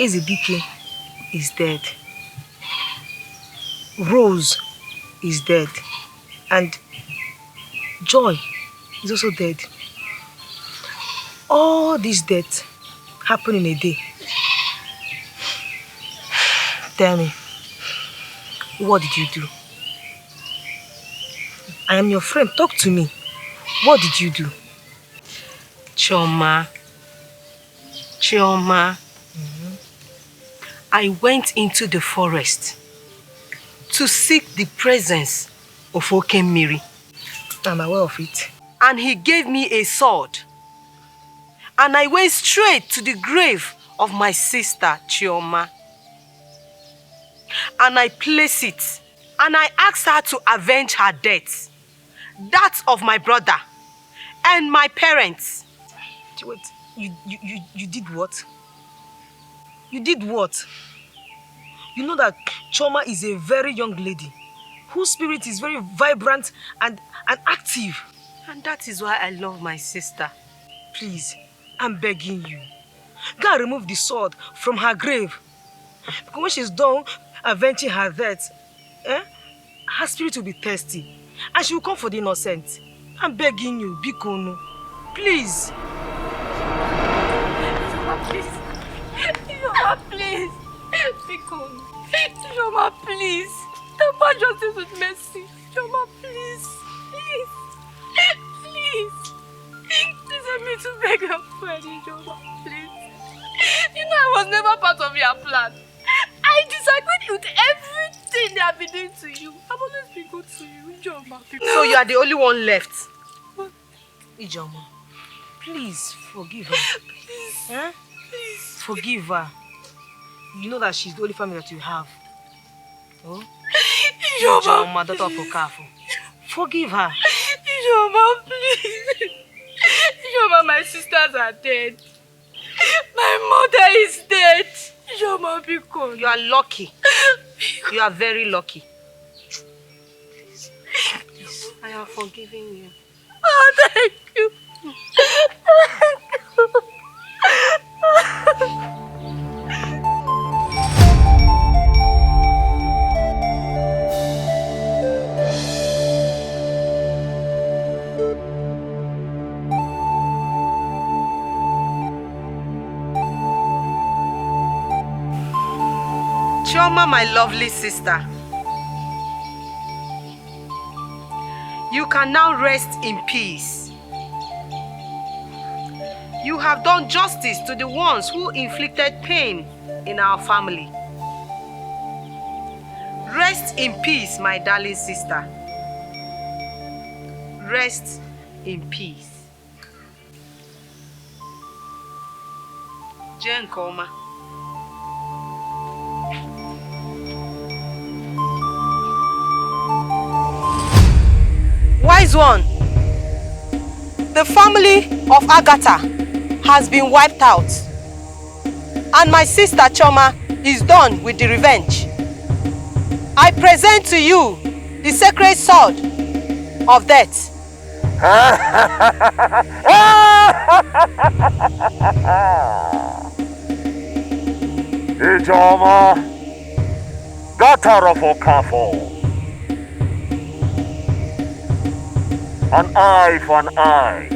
Ezedike is dead. Rose is dead. And Joy is also dead. All these deaths happen in a day. Tell me, what did you do? I am your friend. Talk to me. What did you do? Chioma. I went into the forest to seek the presence of Okemmiri. I'm aware of it. And he gave me a sword. And I went straight to the grave of my sister, Chioma. And I placed it. And I asked her to avenge her death. That of my brother and my parents. Wait, you did what? You did what? You know that Chioma is a very young lady whose spirit is very vibrant and active. And that is why I love my sister. Please, I'm begging you. Go and remove the sword from her grave. Because when she's done avenging her death, her spirit will be thirsty. And she will come for the innocent. I'm begging you, Bikono. Please. Chioma, please. Bikono. Chioma, please. Temper justice with mercy. Chioma, please. Please. Please help me to beg your friend, Chioma, please. You know I was never part of your plan. I disagreed with everything they have been doing to you. I've always been good to you, Chioma. So you are the only one left. Ijeoma, please forgive her. Please. Please. Forgive her. You know that she's the only family that you have. Oh? Ijeoma, daughter of Okafor. Forgive her. Ijeoma, please. Ijeoma, my sisters are dead. My mother is dead. Ijeoma, because you are lucky. You are very lucky. Please. I am forgiving you. Oh, thank you. Chioma, my lovely sister. You can now rest in peace. You have done justice to the ones who inflicted pain in our family. Rest in peace, my darling sister. Rest in peace. Jane Koma. Wise one, the family of Agatha has been wiped out, and my sister Choma is done with the revenge. I present to you the sacred sword of death. Ijoma, daughter of Okafo. An eye for an eye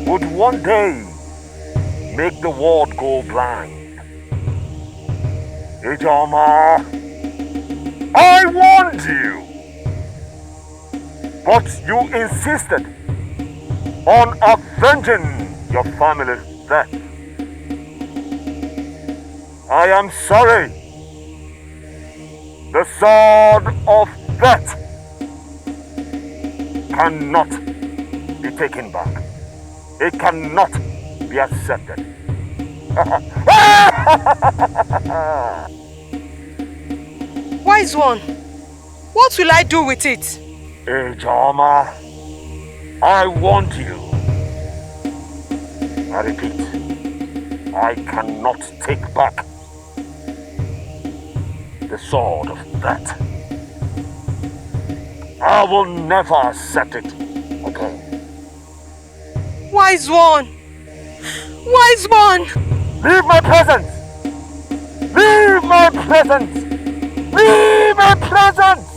would one day make the world go blind. Ijoma, I warned you, but you insisted on avenging your family's death. I am sorry. The sword of death cannot be taken back. It cannot be accepted. Wise one, what will I do with it? Ijoma, I want you. I repeat, I cannot take back the sword of death. I will never accept it again. Wise one! Wise one! Leave my presence! Leave my presence! Leave my presence!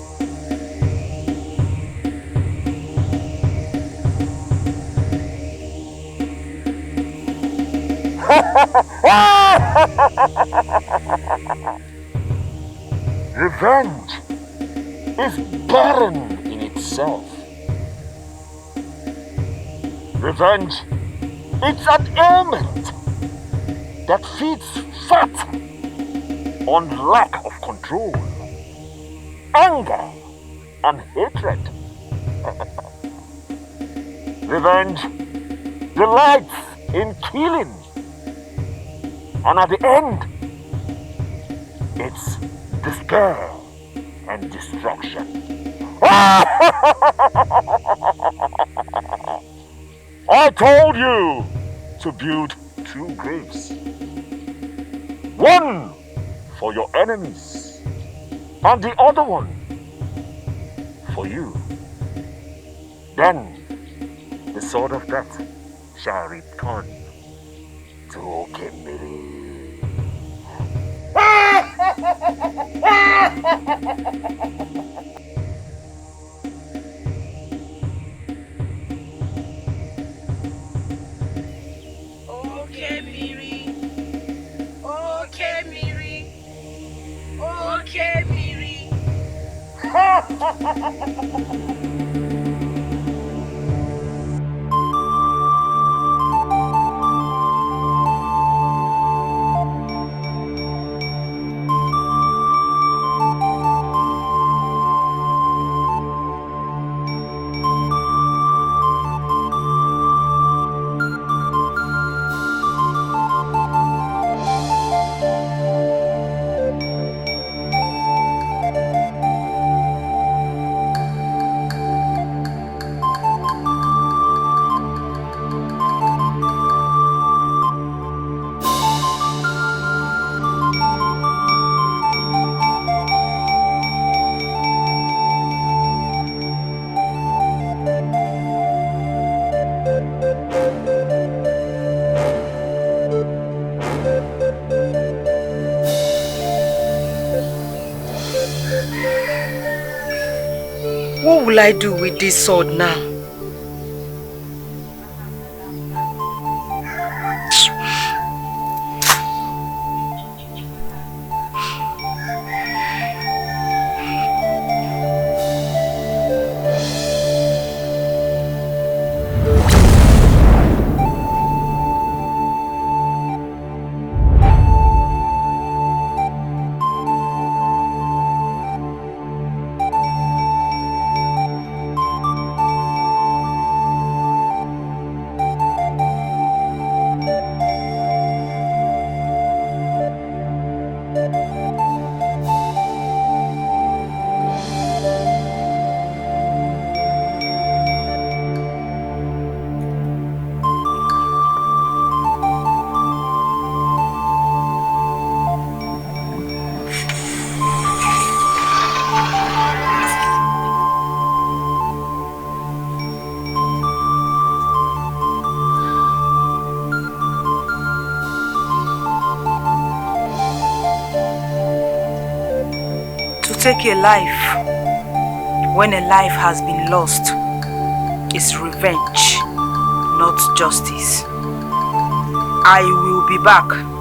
Revenge is barren in itself. Revenge is an ailment that feeds fat on lack of control, anger, and hatred. Revenge delights in killing, and at the end, it's despair and destruction. I told you to build 2 graves. One for your enemies, and the other one for you. Then the sword of death shall return to Okemiri. What will I do with this sword now? take a life when a life has been lost is revenge, not justice. I will be back.